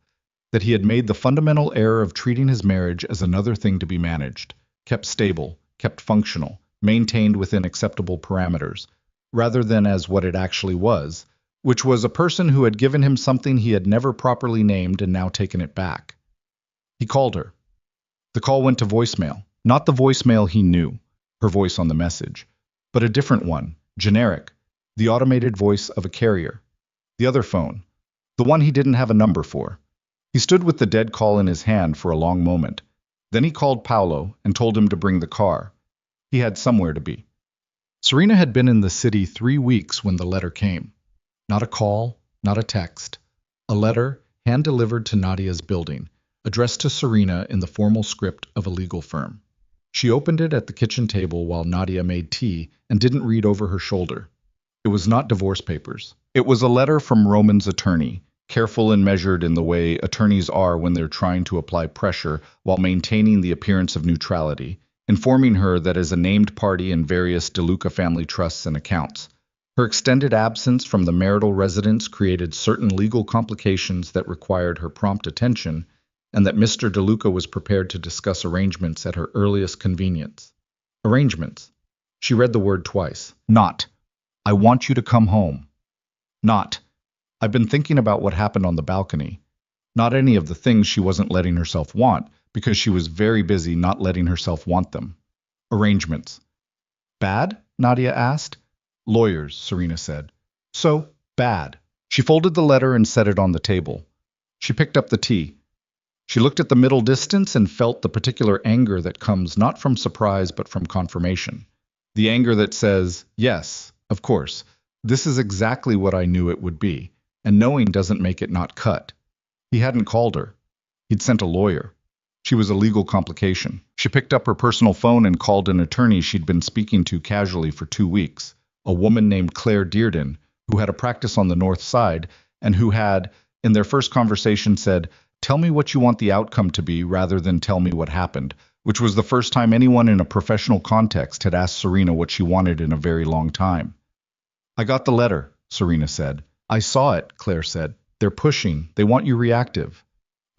that he had made the fundamental error of treating his marriage as another thing to be managed, kept stable, kept functional, maintained within acceptable parameters, rather than as what it actually was, which was a person who had given him something he had never properly named and now taken it back. He called her. The call went to voicemail, not the voicemail he knew, her voice on the message, but a different one, generic, the automated voice of a carrier. The other phone, the one he didn't have a number for. He stood with the dead call in his hand for a long moment. Then he called Paolo and told him to bring the car. He had somewhere to be. Serena had been in the city 3 weeks when the letter came. Not a call, not a text. A letter, hand-delivered to Nadia's building, addressed to Serena in the formal script of a legal firm. She opened it at the kitchen table while Nadia made tea and didn't read over her shoulder. It was not divorce papers. It was a letter from Roman's attorney, careful and measured in the way attorneys are when they're trying to apply pressure while maintaining the appearance of neutrality, informing her that as a named party in various DeLuca family trusts and accounts, her extended absence from the marital residence created certain legal complications that required her prompt attention, and that Mr. DeLuca was prepared to discuss arrangements at her earliest convenience. Arrangements. She read the word twice. Not, I want you to come home. Not, I've been thinking about what happened on the balcony. Not any of the things she wasn't letting herself want, because she was very busy not letting herself want them. Arrangements. Bad? Nadia asked. Lawyers, Serena said. So, bad. She folded the letter and set it on the table. She picked up the tea. She looked at the middle distance and felt the particular anger that comes not from surprise but from confirmation. The anger that says, yes, of course, this is exactly what I knew it would be, and knowing doesn't make it not cut. He hadn't called her. He'd sent a lawyer. She was a legal complication. She picked up her personal phone and called an attorney she'd been speaking to casually for 2 weeks, a woman named Claire Dearden, who had a practice on the North Side and who had, in their first conversation, said, "Tell me what you want the outcome to be rather than tell me what happened," which was the first time anyone in a professional context had asked Serena what she wanted in a very long time. I got the letter, Serena said. I saw it, Claire said. They're pushing. They want you reactive.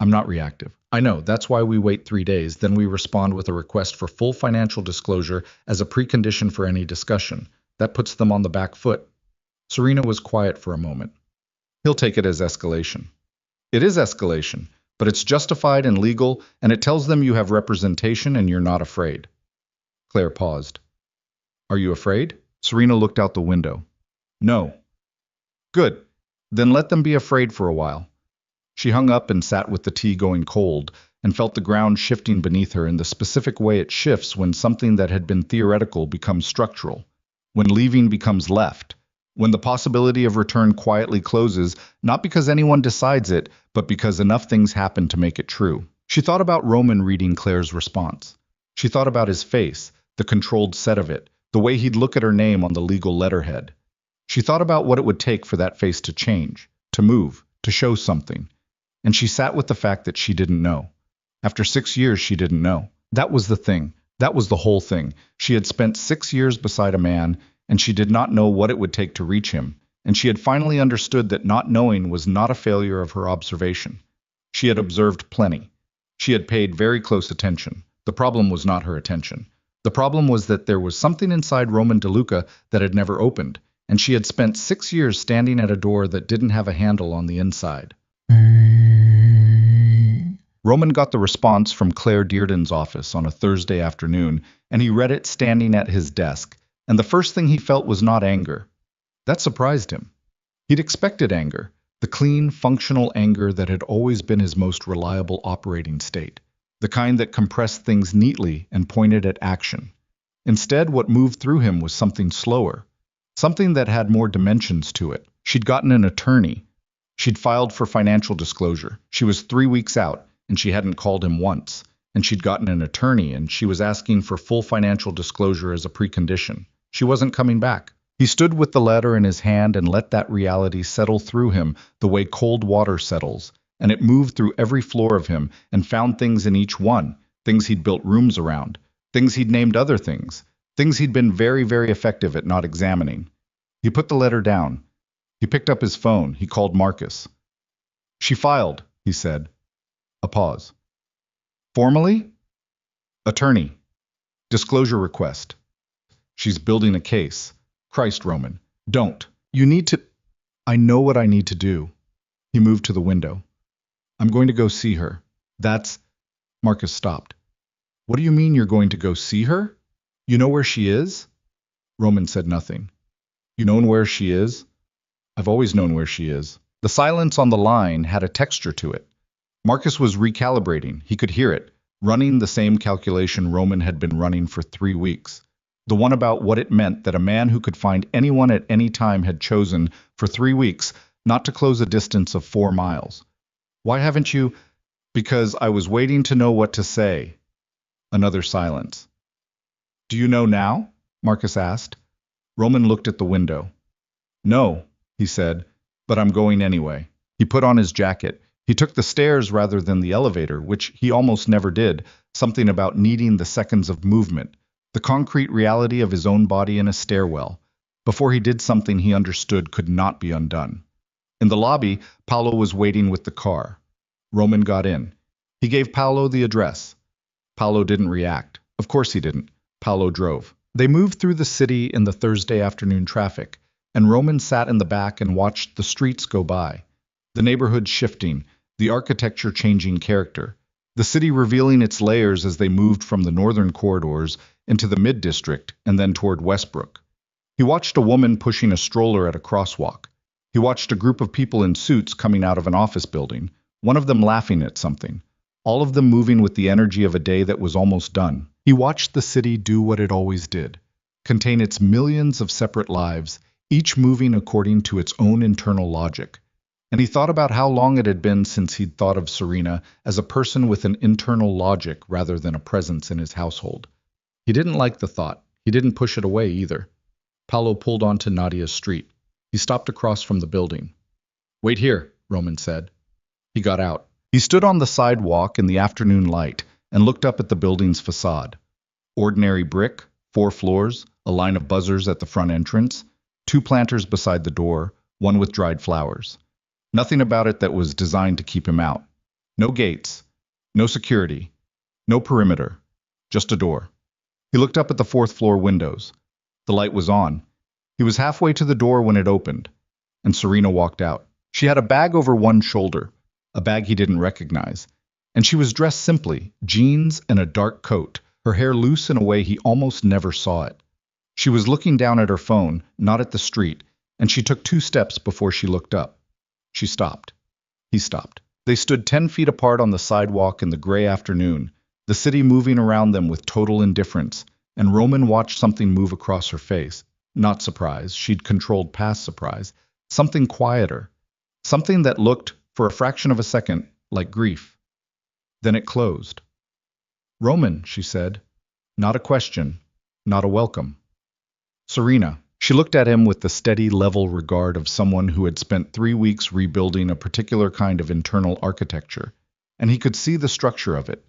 I'm not reactive. I know, that's why we wait 3 days, then we respond with a request for full financial disclosure as a precondition for any discussion. That puts them on the back foot. Serena was quiet for a moment. He'll take it as escalation. It is escalation, but it's justified and legal, and it tells them you have representation and you're not afraid. Claire paused. Are you afraid? Serena looked out the window. No. Good. Then let them be afraid for a while. She hung up and sat with the tea going cold and felt the ground shifting beneath her in the specific way it shifts when something that had been theoretical becomes structural, when leaving becomes left, when the possibility of return quietly closes, not because anyone decides it, but because enough things happen to make it true. She thought about Roman reading Claire's response. She thought about his face, the controlled set of it, the way he'd look at her name on the legal letterhead. She thought about what it would take for that face to change, to move, to show something. And she sat with the fact that she didn't know. After 6 years, she didn't know. That was the thing. That was the whole thing. She had spent 6 years beside a man, and she did not know what it would take to reach him. And she had finally understood that not knowing was not a failure of her observation. She had observed plenty. She had paid very close attention. The problem was not her attention. The problem was that there was something inside Roman DeLuca that had never opened, and she had spent 6 years standing at a door that didn't have a handle on the inside. Roman got the response from Claire Dearden's office on a Thursday afternoon, and he read it standing at his desk, and the first thing he felt was not anger. That surprised him. He'd expected anger, the clean, functional anger that had always been his most reliable operating state, the kind that compressed things neatly and pointed at action. Instead, what moved through him was something slower, something that had more dimensions to it. She'd gotten an attorney. She'd filed for financial disclosure. She was 3 weeks out, and she hadn't called him once. And she'd gotten an attorney, and she was asking for full financial disclosure as a precondition. She wasn't coming back. He stood with the letter in his hand and let that reality settle through him the way cold water settles, and it moved through every floor of him and found things in each one, things he'd built rooms around, things he'd named other things he'd been very, very effective at not examining. He put the letter down. He picked up his phone. He called Marcus. She filed, he said. A pause. Formally? Attorney. Disclosure request. She's building a case. Christ, Roman. Don't. You need to... I know what I need to do. He moved to the window. I'm going to go see her. That's... Marcus stopped. What do you mean you're going to go see her? You know where she is? Roman said nothing. You know where she is? I've always known where she is. The silence on the line had a texture to it. Marcus was recalibrating. He could hear it, running the same calculation Roman had been running for 3 weeks. The one about what it meant that a man who could find anyone at any time had chosen, for 3 weeks, not to close a distance of 4 miles. Why haven't you? Because I was waiting to know what to say. Another silence. Do you know now? Marcus asked. Roman looked at the window. No, he said, but I'm going anyway. He put on his jacket. He took the stairs rather than the elevator, which he almost never did, something about needing the seconds of movement, the concrete reality of his own body in a stairwell, before he did something he understood could not be undone. In the lobby, Paolo was waiting with the car. Roman got in. He gave Paolo the address. Paolo didn't react. Of course he didn't. Paolo drove. They moved through the city in the Thursday afternoon traffic, and Roman sat in the back and watched the streets go by. The neighborhood shifting, the architecture changing character, the city revealing its layers as they moved from the northern corridors into the mid-district and then toward Westbrook. He watched a woman pushing a stroller at a crosswalk. He watched a group of people in suits coming out of an office building, one of them laughing at something, all of them moving with the energy of a day that was almost done. He watched the city do what it always did, contain its millions of separate lives, each moving according to its own internal logic. And he thought about how long it had been since he'd thought of Serena as a person with an internal logic rather than a presence in his household. He didn't like the thought. He didn't push it away either. Paolo pulled onto Nadia's street. He stopped across from the building. Wait here, Roman said. He got out. He stood on the sidewalk in the afternoon light and looked up at the building's facade. Ordinary brick, 4 floors, a line of buzzers at the front entrance, 2 planters beside the door, one with dried flowers. Nothing about it that was designed to keep him out. No gates, no security, no perimeter, just a door. He looked up at the 4th floor windows. The light was on. He was halfway to the door when it opened, and Serena walked out. She had a bag over one shoulder, a bag he didn't recognize, and she was dressed simply, jeans and a dark coat, her hair loose in a way he almost never saw it. She was looking down at her phone, not at the street, and she took 2 steps before she looked up. She stopped. He stopped. They stood 10 feet apart on the sidewalk in the gray afternoon, the city moving around them with total indifference, and Roman watched something move across her face. Not surprise, she'd controlled past surprise. Something quieter. Something that looked, for a fraction of a second, like grief. Then it closed. Roman, she said. Not a question, not a welcome. Serena. She looked at him with the steady, level regard of someone who had spent 3 weeks rebuilding a particular kind of internal architecture, and he could see the structure of it,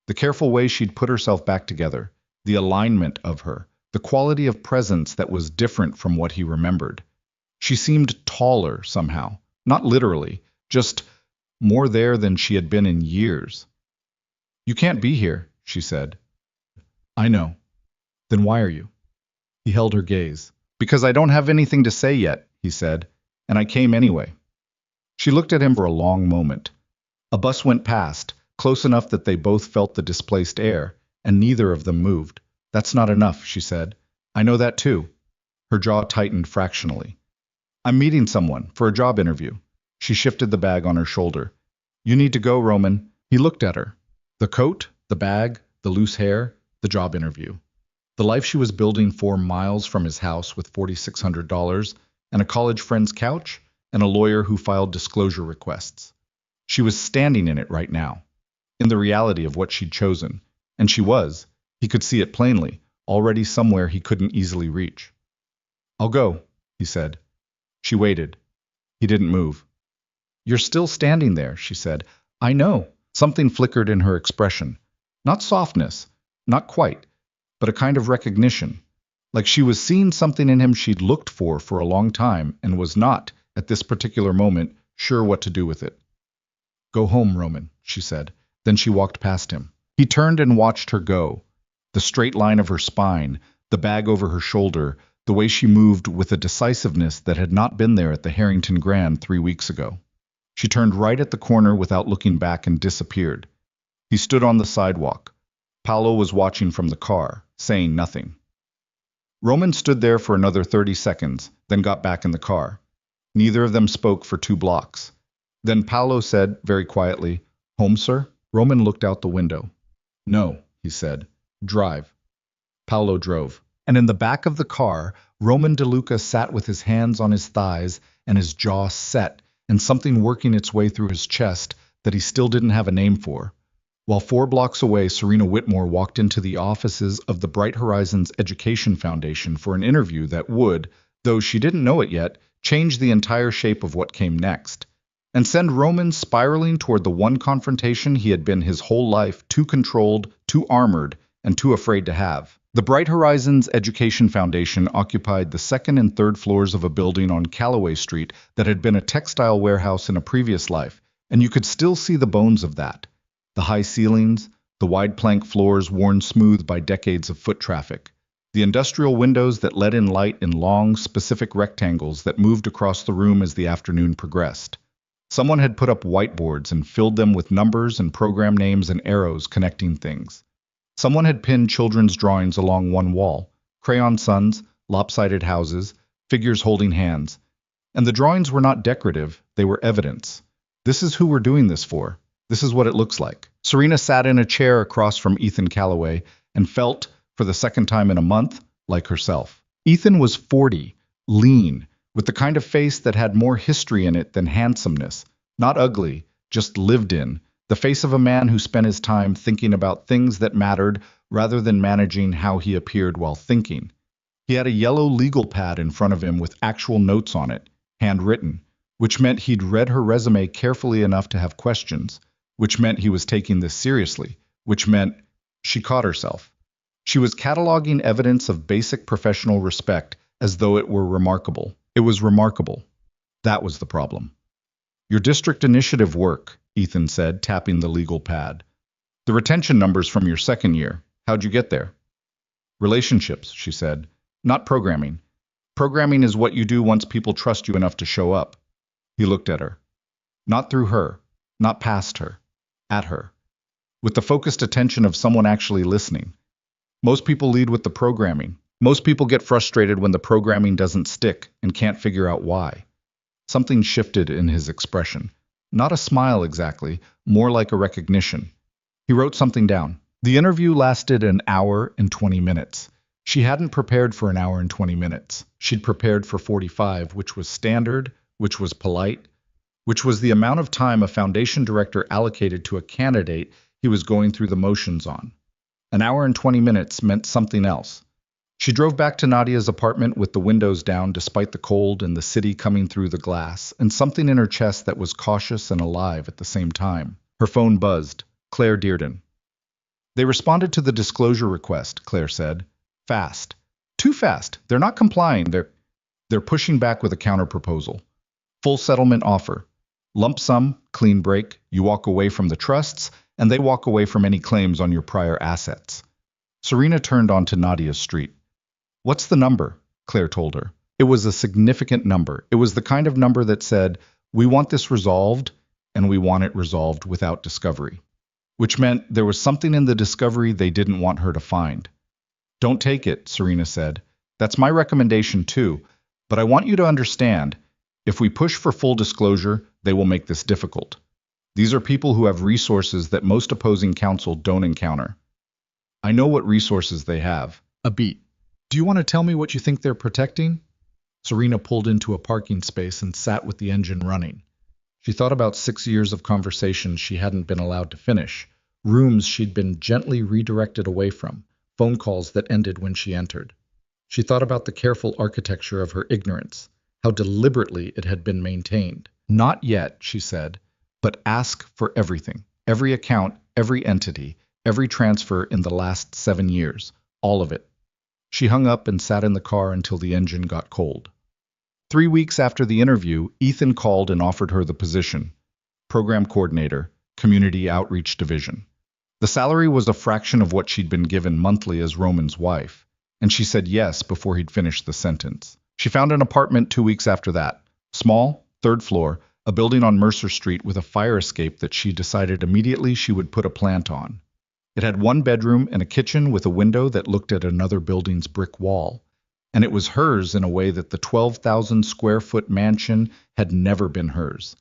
the careful way she'd put herself back together, the alignment of her, the quality of presence that was different from what he remembered. She seemed taller somehow, not literally, just more there than she had been in years. You can't be here, she said. I know. Then why are you? He held her gaze. Because I don't have anything to say yet, he said, and I came anyway. She looked at him for a long moment. A bus went past, close enough that they both felt the displaced air, and neither of them moved. That's not enough, she said. I know that too. Her jaw tightened fractionally. I'm meeting someone for a job interview. She shifted the bag on her shoulder. You need to go, Roman. He looked at her. The coat, the bag, the loose hair, the job interview. The life she was building 4 miles from his house with $4,600 and a college friend's couch and a lawyer who filed disclosure requests. She was standing in it right now, in the reality of what she'd chosen. And she was, he could see it plainly, already somewhere he couldn't easily reach. I'll go, he said. She waited. He didn't move. You're still standing there, she said. I know. Something flickered in her expression. Not softness, not quite, but a kind of recognition, like she was seeing something in him she'd looked for a long time and was not, at this particular moment, sure what to do with it. Go home, Roman, she said. Then she walked past him. He turned and watched her go. The straight line of her spine, the bag over her shoulder, the way she moved with a decisiveness that had not been there at the Harrington Grand 3 weeks ago. She turned right at the corner without looking back and disappeared. He stood on the sidewalk. Paolo was watching from the car, saying nothing. Roman stood there for another 30 seconds, then got back in the car. Neither of them spoke for 2 blocks. Then Paolo said, very quietly, "Home, sir?" Roman looked out the window. "No," he said. "Drive." Paolo drove. And in the back of the car, Roman DeLuca sat with his hands on his thighs and his jaw set, and something working its way through his chest that he still didn't have a name for. While 4 blocks away, Serena Whitmore walked into the offices of the Bright Horizons Education Foundation for an interview that would, though she didn't know it yet, change the entire shape of what came next, and send Roman spiraling toward the one confrontation he had been his whole life too controlled, too armored, and too afraid to have. The Bright Horizons Education Foundation occupied the 2nd and 3rd floors of a building on Callaway Street that had been a textile warehouse in a previous life, and you could still see the bones of that. The high ceilings, the wide plank floors worn smooth by decades of foot traffic, the industrial windows that let in light in long, specific rectangles that moved across the room as the afternoon progressed. Someone had put up whiteboards and filled them with numbers and program names and arrows connecting things. Someone had pinned children's drawings along one wall, crayon suns, lopsided houses, figures holding hands. And the drawings were not decorative, they were evidence. This is who we're doing this for. This is what it looks like. Serena sat in a chair across from Ethan Callaway and felt, for the 2nd time in a month, like herself. Ethan was 40, lean, with the kind of face that had more history in it than handsomeness. Not ugly, just lived in. The face of a man who spent his time thinking about things that mattered rather than managing how he appeared while thinking. He had a yellow legal pad in front of him with actual notes on it, handwritten, which meant he'd read her resume carefully enough to have questions, which meant he was taking this seriously, which meant she caught herself. She was cataloging evidence of basic professional respect as though it were remarkable. It was remarkable. That was the problem. "Your district initiative work," Ethan said, tapping the legal pad. "The retention numbers from your 2nd year. How'd you get there?" "Relationships," she said. "Not programming. Programming is what you do once people trust you enough to show up." He looked at her. Not through her, not past her, at her. With the focused attention of someone actually listening. Most people lead with the programming. Most people get frustrated when the programming doesn't stick and can't figure out why. Something shifted in his expression. Not a smile exactly, more like a recognition. He wrote something down. The interview lasted an hour and 20 minutes. She hadn't prepared for an hour and 20 minutes. She'd prepared for 45, which was standard, which was polite, which was the amount of time a foundation director allocated to a candidate he was going through the motions on. An hour and 20 minutes meant something else. She drove back to Nadia's apartment with the windows down despite the cold and the city coming through the glass, and something in her chest that was cautious and alive at the same time. Her phone buzzed. Claire Dearden. "They responded to the disclosure request," Claire said. "Fast. Too fast. They're not complying. They're pushing back with a counterproposal. Full settlement offer. Lump sum, clean break, you walk away from the trusts, and they walk away from any claims on your prior assets." Serena turned onto Nadia's street. "What's the number?" Claire told her. It was a significant number. It was the kind of number that said, "We want this resolved, and we want it resolved without discovery." Which meant there was something in the discovery they didn't want her to find. "Don't take it," Serena said. "That's my recommendation too, but I want you to understand, if we push for full disclosure, they will make this difficult. These are people who have resources that most opposing counsel don't encounter. I know what resources they have." A beat. "Do you want to tell me what you think they're protecting?" Serena pulled into a parking space and sat with the engine running. She thought about 6 years of conversations she hadn't been allowed to finish, rooms she'd been gently redirected away from, phone calls that ended when she entered. She thought about the careful architecture of her ignorance, how deliberately it had been maintained. "Not yet," she said, "but ask for everything, every account, every entity, every transfer in the last 7 years, all of it." She hung up and sat in the car until the engine got cold. 3 weeks after the interview, Ethan called and offered her the position. Program Coordinator, Community Outreach Division. The salary was a fraction of what she'd been given monthly as Roman's wife. and she said yes before he'd finished the sentence. She found an apartment 2 weeks after that. Small, third floor, a building on Mercer Street with a fire escape that she decided immediately she would put a plant on. It had one bedroom and a kitchen with a window that looked at another building's brick wall. And it was hers in a way that the 12,000 square foot mansion had never been hers.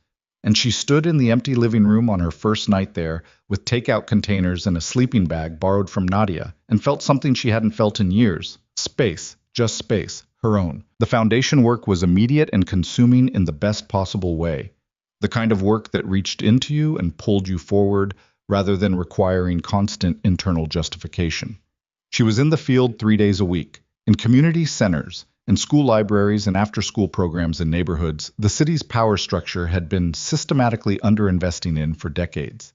And she stood in the empty living room on her first night there with takeout containers and a sleeping bag borrowed from Nadia and felt something she hadn't felt in years. Space, just space, her own. The foundation work was immediate and consuming in the best possible way. The kind of work that reached into you and pulled you forward rather than requiring constant internal justification. She was in the field 3 days a week. In community centers, in school libraries and after-school programs in neighborhoods, the city's power structure had been systematically underinvesting in for decades.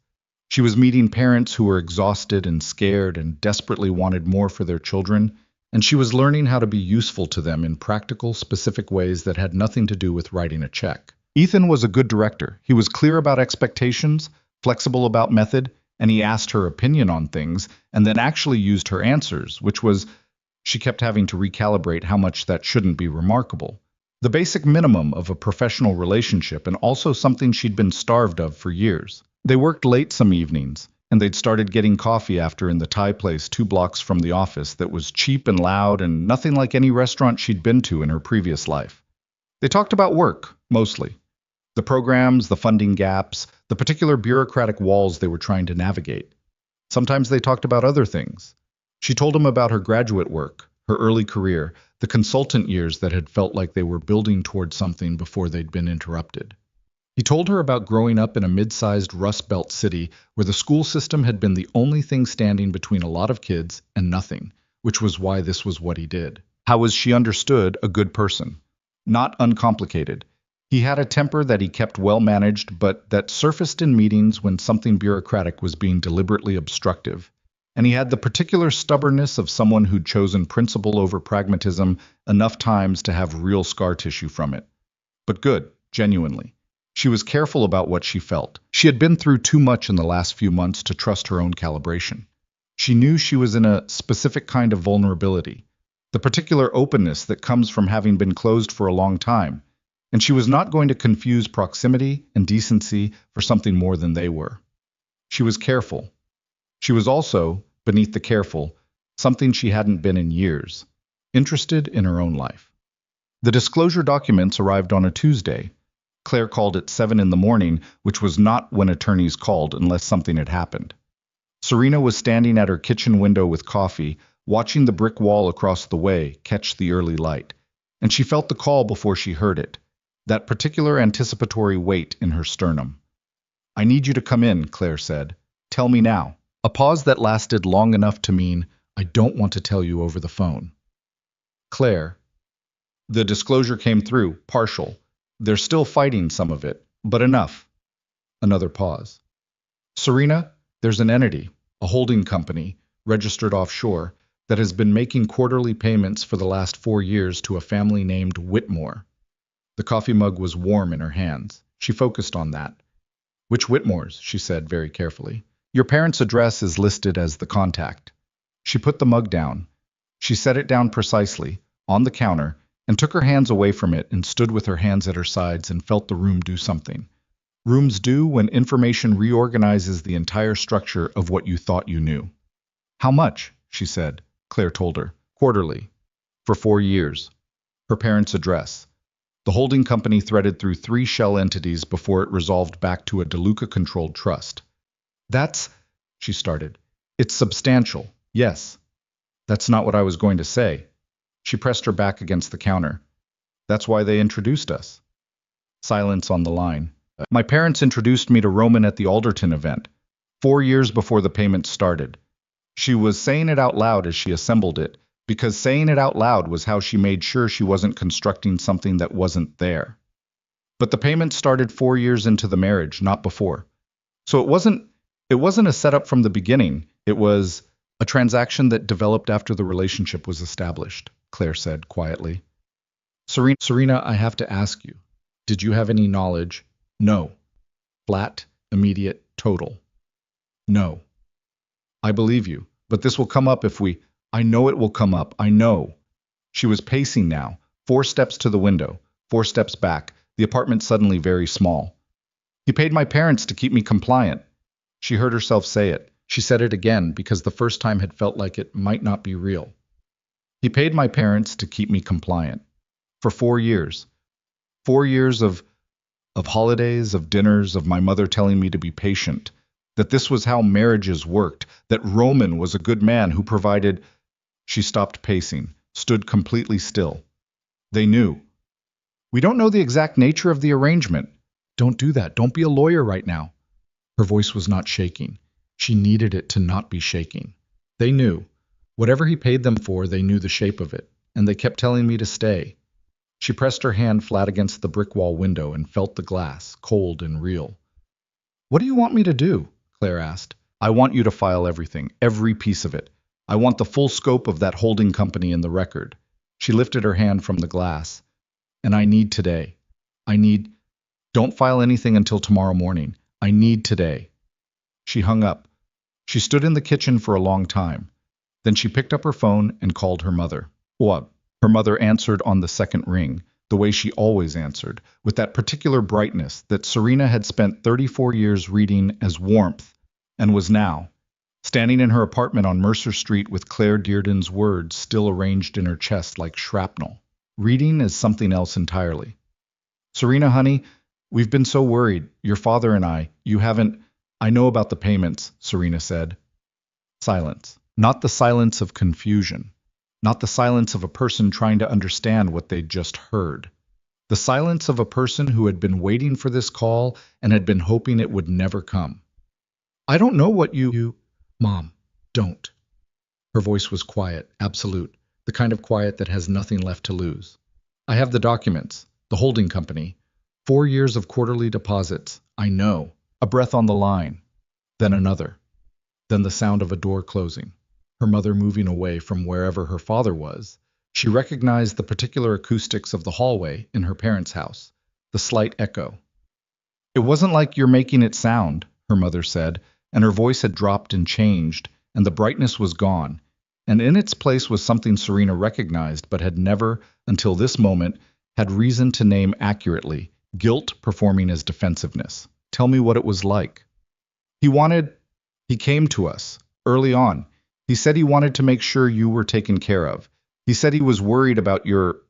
She was meeting parents who were exhausted and scared and desperately wanted more for their children, and she was learning how to be useful to them in practical, specific ways that had nothing to do with writing a check. Ethan was a good director. He was clear about expectations, flexible about method, and he asked her opinion on things and then actually used her answers, which was she kept having to recalibrate how much that shouldn't be remarkable. The basic minimum of a professional relationship and also something she'd been starved of for years. They worked late some evenings, and they'd started getting coffee after in the Thai place 2 blocks from the office that was cheap and loud and nothing like any restaurant she'd been to in her previous life. They talked about work, mostly. The programs, the funding gaps, the particular bureaucratic walls they were trying to navigate. Sometimes they talked about other things. She told him about her graduate work, her early career, the consultant years that had felt like they were building toward something before they'd been interrupted. He told her about growing up in a mid-sized Rust Belt city where the school system had been the only thing standing between a lot of kids and nothing, which was why this was what he did. How as she understood a good person. Not uncomplicated. He had a temper that he kept well managed, but that surfaced in meetings when something bureaucratic was being deliberately obstructive. And he had the particular stubbornness of someone who'd chosen principle over pragmatism enough times to have real scar tissue from it. But good, genuinely. She was careful about what she felt. She had been through too much in the last few months to trust her own calibration. She knew she was in a specific kind of vulnerability, the particular openness that comes from having been closed for a long time, and she was not going to confuse proximity and decency for something more than they were. She was careful. She was also, beneath the careful, something she hadn't been in years, interested in her own life. The disclosure documents arrived on a Tuesday. Claire called at 7 in the morning, which was not when attorneys called unless something had happened. Serena was standing at her kitchen window with coffee, watching the brick wall across the way catch the early light, and she felt the call before she heard it, that particular anticipatory weight in her sternum. "I need you to come in," Claire said. "Tell me now." A pause that lasted long enough to mean, "I don't want to tell you over the phone." "Claire." The disclosure came through, partial. They're still fighting some of it, but enough. Another pause. "Serena, there's an entity, a holding company, registered offshore, that has been making quarterly payments for the last 4 years to a family named Whitmore." The coffee mug was warm in her hands. She focused on that. "Which Whitmores?" she said very carefully. "Your parents' address is listed as the contact." She put the mug down. She set it down precisely, on the counter, and took her hands away from it and stood with her hands at her sides and felt the room do something. Rooms do when information reorganizes the entire structure of what you thought you knew. "How much?" she said. Claire told her. "Quarterly. For 4 years." Her parents' address. The holding company threaded through 3 shell entities before it resolved back to a DeLuca-controlled trust. "That's," she started. "It's substantial, yes." "That's not what I was going to say." She pressed her back against the counter. "That's why they introduced us." Silence on the line. "My parents introduced me to Roman at the Alderton event, 4 years before the payment started." She was saying it out loud as she assembled it, because saying it out loud was how she made sure she wasn't constructing something that wasn't there. But the payment started 4 years into the marriage, not before. So it wasn't a setup from the beginning. It was a transaction that developed after the relationship was established, Claire said quietly. Serena, I have to ask you, did you have any knowledge? No. Flat, immediate, total. No. I believe you, but this will come up if we... I know it will come up. I know. She was pacing now, 4 steps to the window, 4 steps back, the apartment suddenly very small. He paid my parents to keep me compliant. She heard herself say it. She said it again because the first time had felt like it might not be real. He paid my parents to keep me compliant. For 4 years. 4 years of holidays, of dinners, of my mother telling me to be patient, that this was how marriages worked, that Roman was a good man who provided. She stopped pacing, stood completely still. They knew. We don't know the exact nature of the arrangement. Don't do that. Don't be a lawyer right now. Her voice was not shaking. She needed it to not be shaking. They knew. Whatever he paid them for, they knew the shape of it, and they kept telling me to stay. She pressed her hand flat against the brick wall window and felt the glass, cold and real. What do you want me to do? Claire asked. I want you to file everything, every piece of it. I want the full scope of that holding company in the record. She lifted her hand from the glass. And I need today. I need. Don't file anything until tomorrow morning. I need today. She hung up. She stood in the kitchen for a long time. Then she picked up her phone and called her mother. What? Her mother answered on the second ring, the way she always answered, with that particular brightness that Serena had spent 34 years reading as warmth, and was now, standing in her apartment on Mercer Street with Claire Dearden's words still arranged in her chest like shrapnel, reading as something else entirely. Serena, honey, we've been so worried, your father and I, you haven't. I know about the payments, Serena said. Silence. Not the silence of confusion. Not the silence of a person trying to understand what they'd just heard. The silence of a person who had been waiting for this call and had been hoping it would never come. I don't know what you. Mom, don't. Her voice was quiet, absolute, the kind of quiet that has nothing left to lose. I have the documents, the holding company, 4 years of quarterly deposits. I know. A breath on the line. Then another. Then the sound of a door closing. Her mother moving away from wherever her father was. She recognized the particular acoustics of the hallway in her parents' house, the slight echo. It wasn't like you're making it sound, her mother said, and her voice had dropped and changed, and the brightness was gone, and in its place was something Serena recognized but had never, until this moment, had reason to name accurately, guilt performing as defensiveness. Tell me what it was like. He came to us, early on. He said he wanted to make sure you were taken care of. He said he was worried about your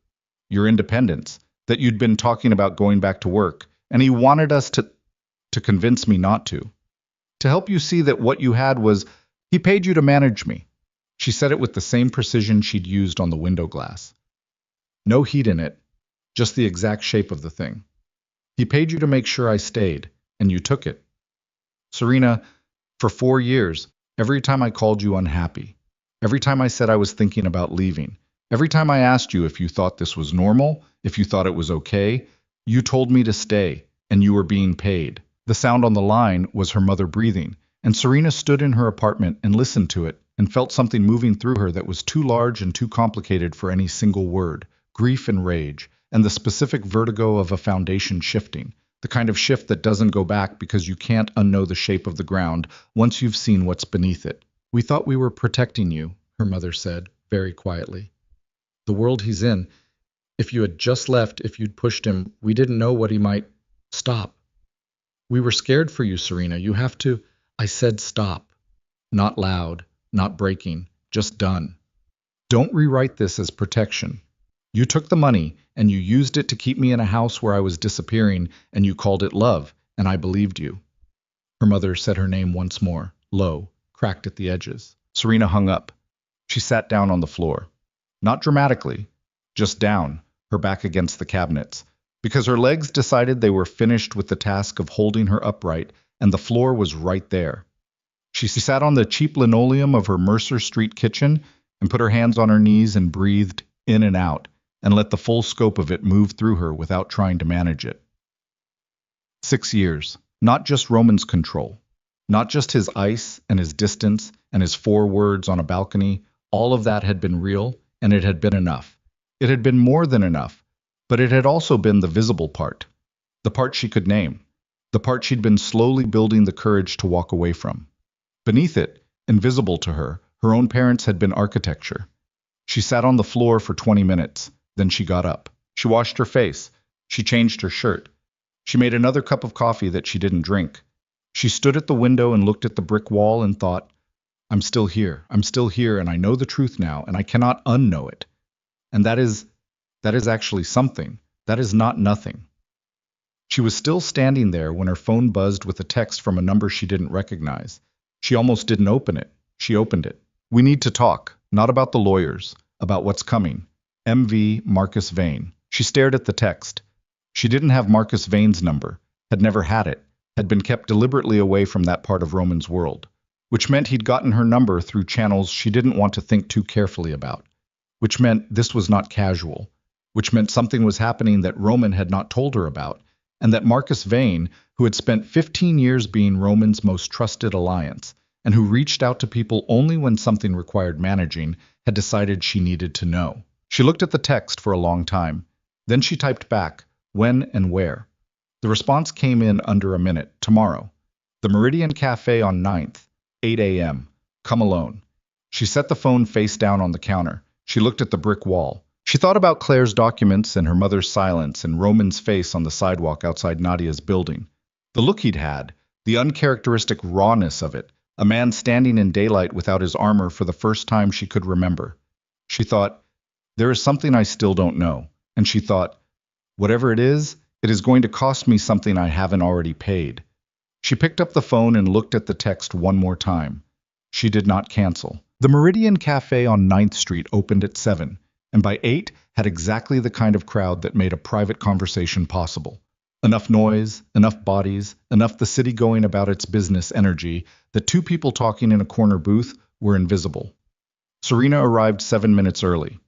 independence, that you'd been talking about going back to work, and he wanted us to convince me not to. To help you see that what you had was, he paid you to manage me. She said it with the same precision she'd used on the window glass. No heat in it, just the exact shape of the thing. He paid you to make sure I stayed, and you took it. Serena, for 4 years, every time I called you unhappy, every time I said I was thinking about leaving, every time I asked you if you thought this was normal, if you thought it was okay, you told me to stay, and you were being paid. The sound on the line was her mother breathing, and Serena stood in her apartment and listened to it and felt something moving through her that was too large and too complicated for any single word, grief and rage, and the specific vertigo of a foundation shifting, the kind of shift that doesn't go back because you can't unknow the shape of the ground once you've seen what's beneath it. We thought we were protecting you, her mother said, very quietly. The world he's in, if you had just left, if you'd pushed him, we didn't know what he might. Stop. We were scared for you, Serena. You have to. I said stop. Not loud, not breaking, just done. Don't rewrite this as protection. You took the money, and you used it to keep me in a house where I was disappearing, and you called it love, and I believed you. Her mother said her name once more, low, cracked at the edges. Serena hung up. She sat down on the floor. Not dramatically, just down, her back against the cabinets, because her legs decided they were finished with the task of holding her upright, and the floor was right there. She sat on the cheap linoleum of her Mercer Street kitchen and put her hands on her knees and breathed in and out, and let the full scope of it move through her without trying to manage it. 6 years. Not just Roman's control. Not just his ice and his distance and his 4 words on a balcony. All of that had been real, and it had been enough. It had been more than enough, but it had also been the visible part. The part she could name. The part she'd been slowly building the courage to walk away from. Beneath it, invisible to her, Her own parents had been architecture. She sat on the floor for 20 minutes. Then she got up. She washed her face. She changed her shirt. She made another cup of coffee that she didn't drink. She stood at the window and looked at the brick wall and thought, I'm still here, and I know the truth now, and I cannot unknow it. And that is actually something. That is not nothing. She was still standing there when her phone buzzed with a text from a number she didn't recognize. She almost didn't open it. She opened it. We need to talk, not about the lawyers, about what's coming. MV Marcus Vane. She stared at the text. She didn't have Marcus Vane's number, had never had it, had been kept deliberately away from that part of Roman's world, which meant he'd gotten her number through channels she didn't want to think too carefully about, which meant this was not casual, which meant something was happening that Roman had not told her about, and that Marcus Vane, who had spent 15 years being Roman's most trusted alliance, and who reached out to people only when something required managing, had decided she needed to know. She looked at the text for a long time. Then she typed back, when and where. The response came in under a minute. Tomorrow. The Meridian Cafe on 9th, 8 a.m. Come alone. She set the phone face down on the counter. She looked at the brick wall. She thought about Claire's documents and her mother's silence and Roman's face on the sidewalk outside Nadia's building. The look he'd had, the uncharacteristic rawness of it, a man standing in daylight without his armor for the first time she could remember. She thought, there is something I still don't know. And she thought, whatever it is going to cost me something I haven't already paid. She picked up the phone and looked at the text one more time. She did not cancel. The Meridian Cafe on 9th Street opened at 7, and by 8 had exactly the kind of crowd that made a private conversation possible. Enough noise, enough bodies, enough the city going about its business energy that two people talking in a corner booth were invisible. Serena arrived 7 minutes early.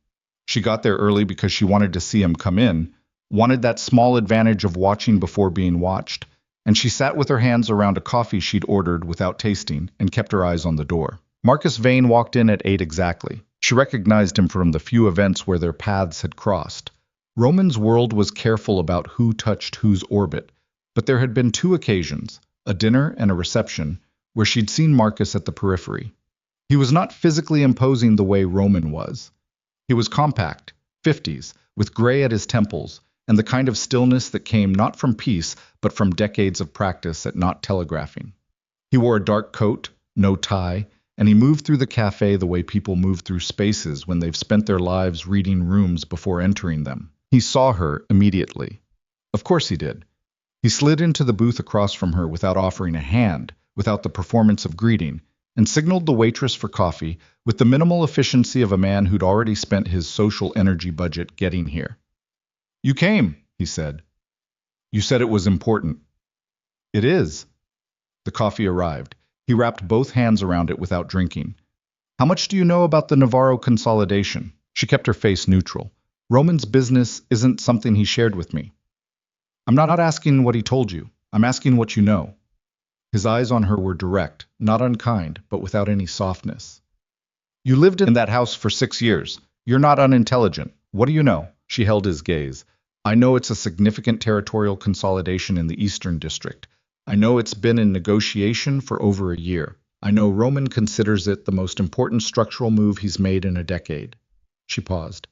She got there early because she wanted to see him come in, wanted that small advantage of watching before being watched, and she sat with her hands around a coffee she'd ordered without tasting and kept her eyes on the door. Marcus Vane walked in at 8 exactly. She recognized him from the few events where their paths had crossed. Roman's world was careful about who touched whose orbit, but there had been 2 occasions, a dinner and a reception, where she'd seen Marcus at the periphery. He was not physically imposing the way Roman was. He was compact, 50s, with gray at his temples, and the kind of stillness that came not from peace, but from decades of practice at not telegraphing. He wore a dark coat, no tie, and he moved through the cafe the way people move through spaces when they've spent their lives reading rooms before entering them. He saw her immediately. Of course he did. He slid into the booth across from her without offering a hand, without the performance of greeting, and signaled the waitress for coffee with the minimal efficiency of a man who'd already spent his social energy budget getting here. You came, he said. You said it was important. It is. The coffee arrived. He wrapped both hands around it without drinking. How much do you know about the Navarro consolidation? She kept her face neutral. Roman's business isn't something he shared with me. I'm not asking what he told you. I'm asking what you know. His eyes on her were direct, not unkind, but without any softness. You lived in that house for 6 years. You're not unintelligent. What do you know? She held his gaze. I know it's a significant territorial consolidation in the Eastern District. I know it's been in negotiation for over a year. I know Roman considers it the most important structural move he's made in a decade. She paused.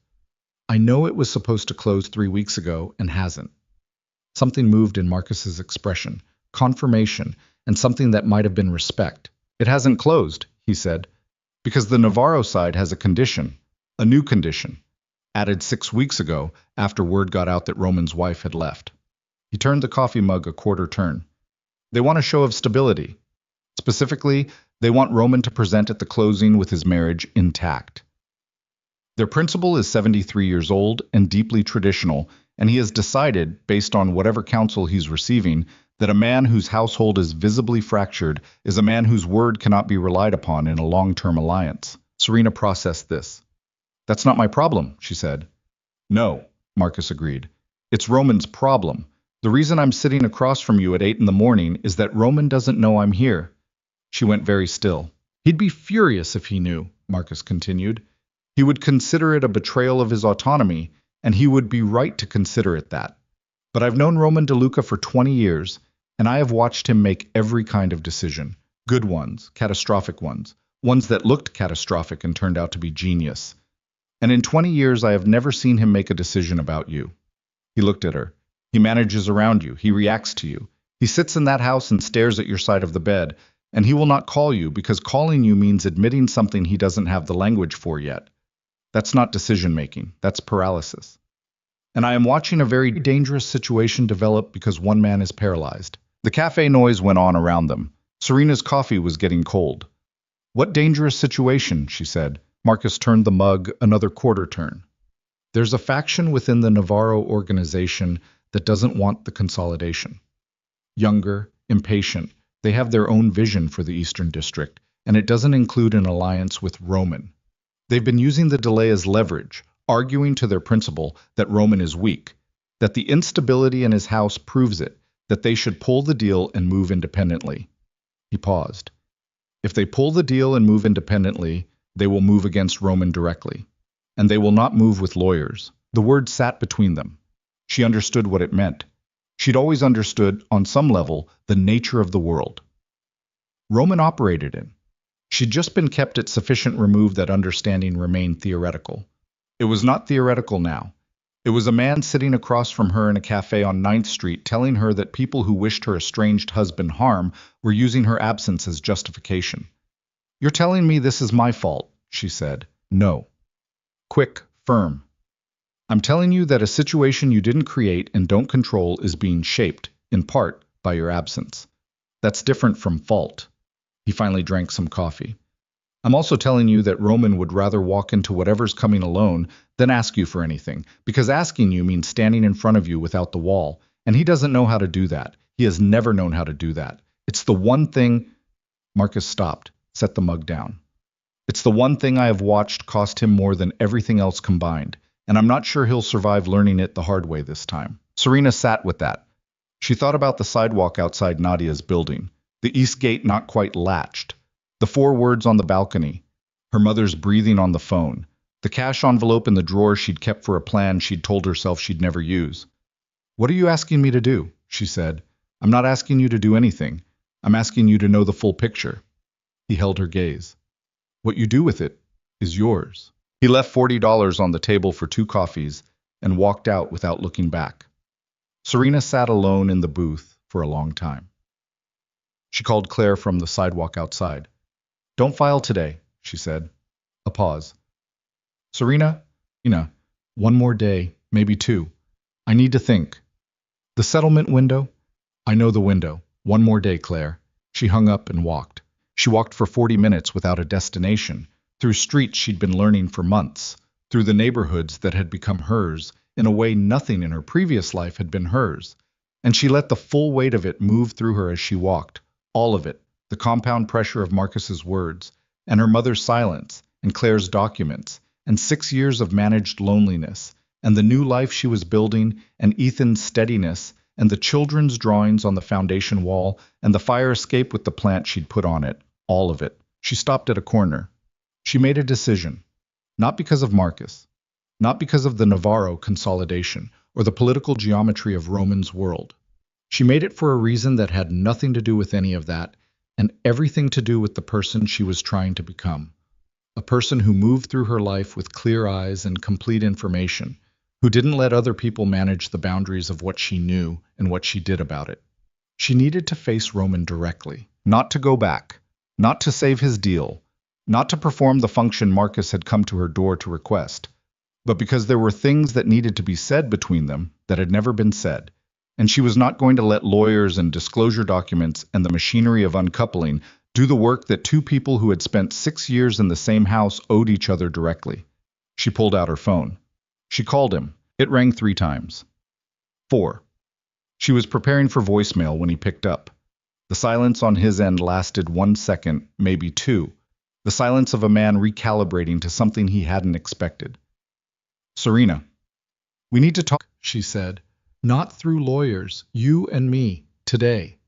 I know it was supposed to close 3 weeks ago and hasn't. Something moved in Marcus's expression, confirmation, and something that might have been respect. It hasn't closed, he said, because the Navarro side has a condition, a new condition, added 6 weeks ago after word got out that Roman's wife had left. He turned the coffee mug a quarter turn. They want a show of stability. Specifically, they want Roman to present at the closing with his marriage intact. Their principal is 73 years old and deeply traditional, and he has decided, based on whatever counsel he's receiving, that a man whose household is visibly fractured is a man whose word cannot be relied upon in a long-term alliance. Serena processed this. That's not my problem, she said. No, Marcus agreed. It's Roman's problem. The reason I'm sitting across from you at 8 in the morning is that Roman doesn't know I'm here. She went very still. He'd be furious if he knew, Marcus continued. He would consider it a betrayal of his autonomy, and he would be right to consider it that. But I've known Roman DeLuca for 20 years, and I have watched him make every kind of decision. Good ones, catastrophic ones, ones that looked catastrophic and turned out to be genius. And in 20 years, I have never seen him make a decision about you. He looked at her. He manages around you. He reacts to you. He sits in that house and stares at your side of the bed, and he will not call you because calling you means admitting something he doesn't have the language for yet. That's not decision-making. That's paralysis. And I am watching a very dangerous situation develop because one man is paralyzed. The cafe noise went on around them. Serena's coffee was getting cold. What dangerous situation, she said. Marcus turned the mug another quarter turn. There's a faction within the Navarro organization that doesn't want the consolidation. Younger, impatient, they have their own vision for the Eastern District, and it doesn't include an alliance with Roman. They've been using the delay as leverage, arguing to their principal that Roman is weak, that the instability in his house proves it, that they should pull the deal and move independently. He paused. If they pull the deal and move independently, they will move against Roman directly. And they will not move with lawyers. The word sat between them. She understood what it meant. She'd always understood, on some level, the nature of the world Roman operated in. She'd just been kept at sufficient remove that understanding remained theoretical. It was not theoretical now. It was a man sitting across from her in a cafe on 9th Street telling her that people who wished her estranged husband harm were using her absence as justification. You're telling me this is my fault, she said. No. Quick, firm. I'm telling you that a situation you didn't create and don't control is being shaped, in part, by your absence. That's different from fault. He finally drank some coffee. I'm also telling you that Roman would rather walk into whatever's coming alone than ask you for anything, because asking you means standing in front of you without the wall, and he doesn't know how to do that. He has never known how to do that. It's the one thing... Marcus stopped, set the mug down. It's the one thing I have watched cost him more than everything else combined, and I'm not sure he'll survive learning it the hard way this time. Serena sat with that. She thought about the sidewalk outside Nadia's building, the east gate not quite latched, the 4 words on the balcony, her mother's breathing on the phone, the cash envelope in the drawer she'd kept for a plan she'd told herself she'd never use. What are you asking me to do? She said. I'm not asking you to do anything. I'm asking you to know the full picture. He held her gaze. What you do with it is yours. He left $40 on the table for 2 coffees and walked out without looking back. Serena sat alone in the booth for a long time. She called Claire from the sidewalk outside. Don't file today, she said. A pause. Serena, one more day, maybe 2. I need to think. The settlement window? I know the window. One more day, Claire. She hung up and walked. She walked for 40 minutes without a destination, through streets she'd been learning for months, through the neighborhoods that had become hers, in a way nothing in her previous life had been hers. And she let the full weight of it move through her as she walked, all of it, the compound pressure of Marcus's words, and her mother's silence, and Claire's documents, and 6 years of managed loneliness, and the new life she was building, and Ethan's steadiness, and the children's drawings on the foundation wall, and the fire escape with the plant she'd put on it, all of it. She stopped at a corner. She made a decision, not because of Marcus, not because of the Navarro consolidation, or the political geometry of Roman's world. She made it for a reason that had nothing to do with any of that, and everything to do with the person she was trying to become. A person who moved through her life with clear eyes and complete information, who didn't let other people manage the boundaries of what she knew and what she did about it. She needed to face Roman directly, not to go back, not to save his deal, not to perform the function Marcus had come to her door to request, but because there were things that needed to be said between them that had never been said, and she was not going to let lawyers and disclosure documents and the machinery of uncoupling do the work that 2 people who had spent 6 years in the same house owed each other directly. She pulled out her phone. She called him. It rang 3 times. 4. She was preparing for voicemail when he picked up. The silence on his end lasted 1 second, maybe 2. The silence of a man recalibrating to something he hadn't expected. Serena. We need to talk, she said. Not through lawyers, you and me, today.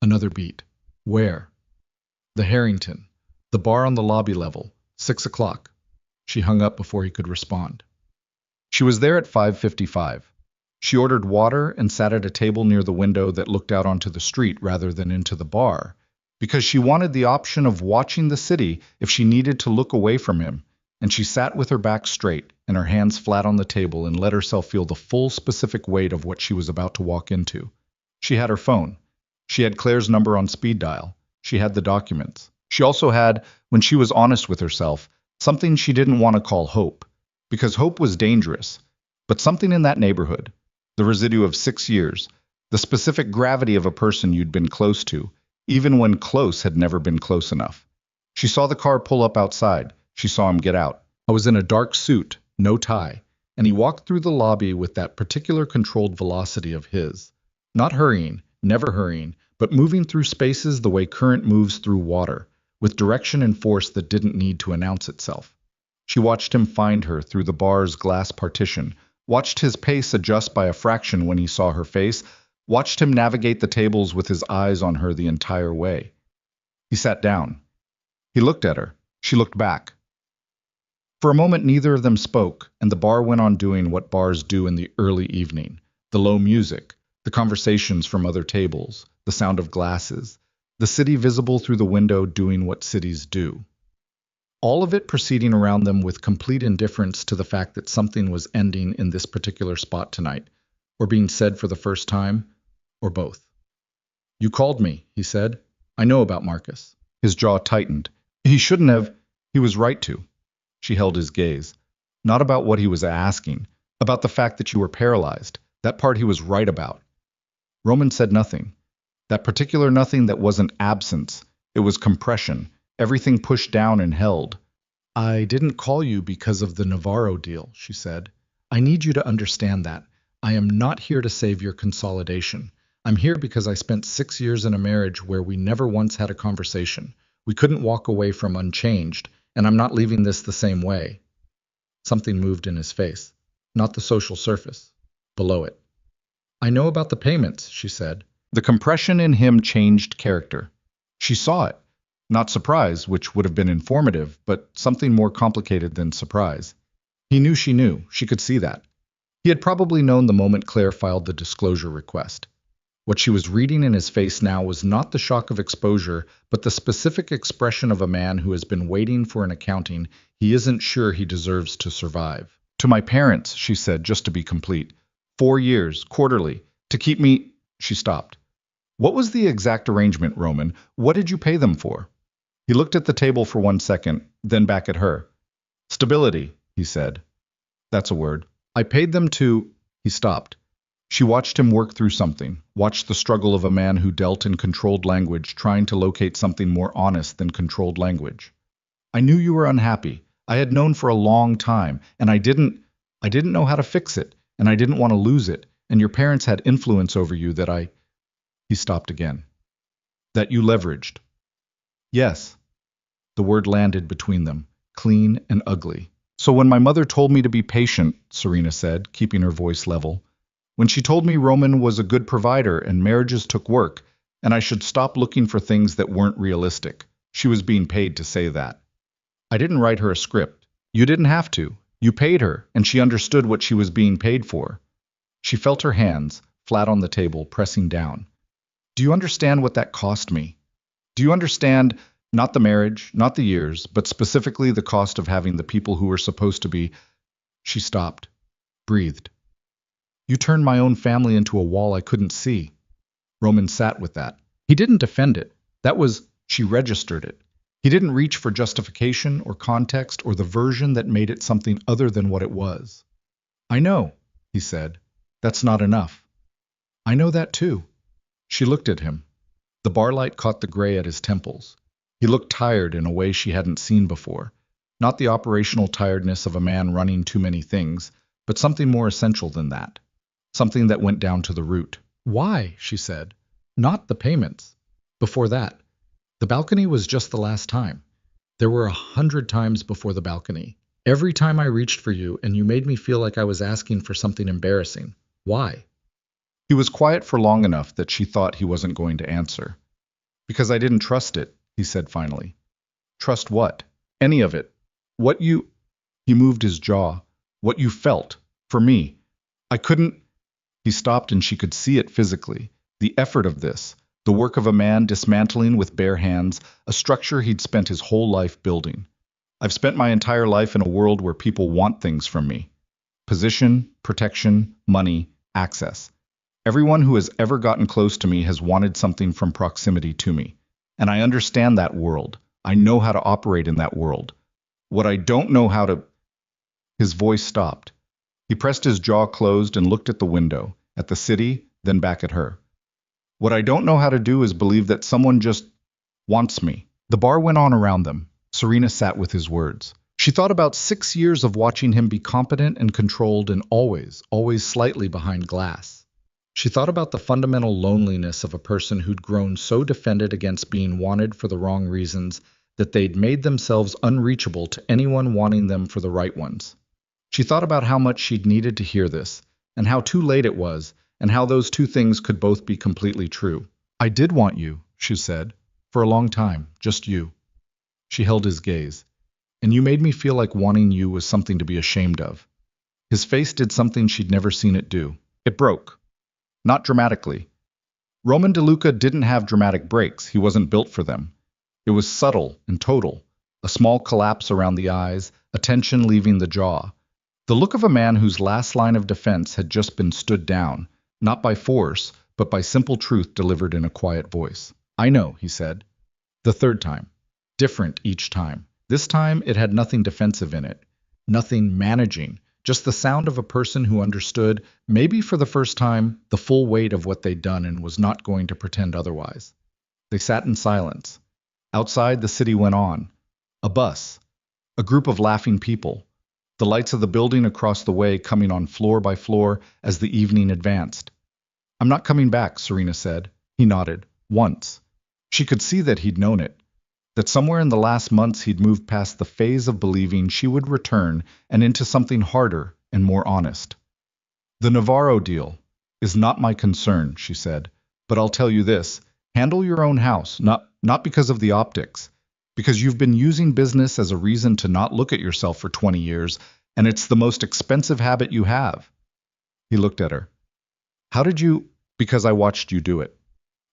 Another beat. Where? The Harrington. The bar on the lobby level. 6 o'clock. She hung up before he could respond. She was there at 5:55. She ordered water and sat at a table near the window that looked out onto the street rather than into the bar. because she wanted the option of watching the city if she needed to look away from him, and she sat with her back straight and her hands flat on the table and let herself feel the full specific weight of what she was about to walk into. She had her phone. She had Claire's number on speed dial. She had the documents. She also had, when she was honest with herself, something she didn't want to call hope, because hope was dangerous, but something in that neighborhood, the residue of 6 years, the specific gravity of a person you'd been close to, even when close had never been close enough. She saw the car pull up outside. She saw him get out. I was in a dark suit, no tie, and he walked through the lobby with that particular controlled velocity of his. Not hurrying, never hurrying, but moving through spaces the way current moves through water, with direction and force that didn't need to announce itself. She watched him find her through the bar's glass partition, watched his pace adjust by a fraction when he saw her face, watched him navigate the tables with his eyes on her the entire way. He sat down. He looked at her. She looked back. For a moment neither of them spoke, and the bar went on doing what bars do in the early evening. The low music, the conversations from other tables, the sound of glasses, the city visible through the window doing what cities do. All of it proceeding around them with complete indifference to the fact that something was ending in this particular spot tonight, or being said for the first time, or both. "You called me," he said. "I know about Marcus." His jaw tightened. He shouldn't have. He was right to. She held his gaze. Not about what he was asking, about the fact that you were paralyzed, that part he was right about. Roman said nothing. That particular nothing that wasn't absence. It was compression, everything pushed down and held. "I didn't call you because of the Navarro deal," she said. "I need you to understand that. I am not here to save your consolidation. I'm here because I spent 6 years in a marriage where we never once had a conversation. We couldn't walk away from unchanged, and I'm not leaving this the same way." Something moved in his face, not the social surface, below it. "I know about the payments," she said. The compression in him changed character. She saw it. Not surprise, which would have been informative, but something more complicated than surprise. He knew she knew. She could see that. He had probably known the moment Claire filed the disclosure request. What she was reading in his face now was not the shock of exposure, but the specific expression of a man who has been waiting for an accounting he isn't sure he deserves to survive. "To my parents," she said, just to be complete. 4 years, quarterly, to keep me—" She stopped. "What was the exact arrangement, Roman? What did you pay them for?" He looked at the table for 1 second, then back at her. "Stability," he said. "That's a word. I paid them to—" He stopped. She watched him work through something, watched the struggle of a man who dealt in controlled language, trying to locate something more honest than controlled language. "I knew you were unhappy. I had known for a long time, and I didn't know how to fix it, and I didn't want to lose it, and your parents had influence over you that I—" He stopped again. "That you leveraged." "Yes." The word landed between them, clean and ugly. "So when my mother told me to be patient," Serena said, keeping her voice level, "when she told me Roman was a good provider and marriages took work, and I should stop looking for things that weren't realistic, she was being paid to say that. I didn't write her a script. You didn't have to. You paid her, and she understood what she was being paid for." She felt her hands, flat on the table, pressing down. "Do you understand what that cost me? Do you understand, not the marriage, not the years, but specifically the cost of having the people who were supposed to be—" She stopped, breathed. "You turned my own family into a wall I couldn't see." Roman sat with that. He didn't defend it. That was, she registered it. He didn't reach for justification or context or the version that made it something other than what it was. "I know," he said. "That's not enough." "I know that too." She looked at him. The barlight caught the gray at his temples. He looked tired in a way she hadn't seen before. Not the operational tiredness of a man running too many things, but something more essential than that. Something that went down to the root. "Why?" she said. "Not the payments. Before that. The balcony was just the last time. There were 100 times before the balcony. Every time I reached for you and you made me feel like I was asking for something embarrassing. Why?" He was quiet for long enough that she thought he wasn't going to answer. "Because I didn't trust it," he said finally. "Trust what? Any of it. What you—" He moved his jaw. "What you felt. For me. I couldn't—" He stopped and she could see it physically. The effort of this. The the work of a man dismantling with bare hands a structure he'd spent his whole life building. I've spent my entire life in a world where people want things from me. Position, protection, money, access. Everyone who has ever gotten close to me has wanted something from proximity to me. And I understand that world. I know how to operate in that world. What I don't know how to... His voice stopped. He pressed his jaw closed and looked at the window, at the city, then back at her. What I don't know how to do is believe that someone just wants me. The bar went on around them. Serena sat with his words. She thought about 6 years of watching him be competent and controlled and always slightly behind glass. She thought about the fundamental loneliness of a person who'd grown so defended against being wanted for the wrong reasons that they'd made themselves unreachable to anyone wanting them for the right ones. She thought about how much she'd needed to hear this, and how too late it was, and how those two things could both be completely true. I did want you, she said, for a long time, just you. She held his gaze. And you made me feel like wanting you was something to be ashamed of. His face did something she'd never seen it do. It broke. Not dramatically. Roman DeLuca didn't have dramatic breaks. He wasn't built for them. It was subtle and total. A small collapse around the eyes, a tension leaving the jaw. The look of a man whose last line of defense had just been stood down, not by force, but by simple truth delivered in a quiet voice. I know, he said. The third time. Different each time. This time it had nothing defensive in it. Nothing managing. Just the sound of a person who understood, maybe for the first time, the full weight of what they'd done and was not going to pretend otherwise. They sat in silence. Outside, the city went on. A bus. A group of laughing people. The lights of the building across the way coming on floor by floor as the evening advanced. I'm not coming back, Serena said. He nodded. Once. She could see that he'd known it. That somewhere in the last months he'd moved past the phase of believing she would return and into something harder and more honest. The Navarro deal is not my concern, she said, but I'll tell you this, handle your own house, not because of the optics, because you've been using business as a reason to not look at yourself for 20 years, and it's the most expensive habit you have. He looked at her. How did you? Because I watched you do it.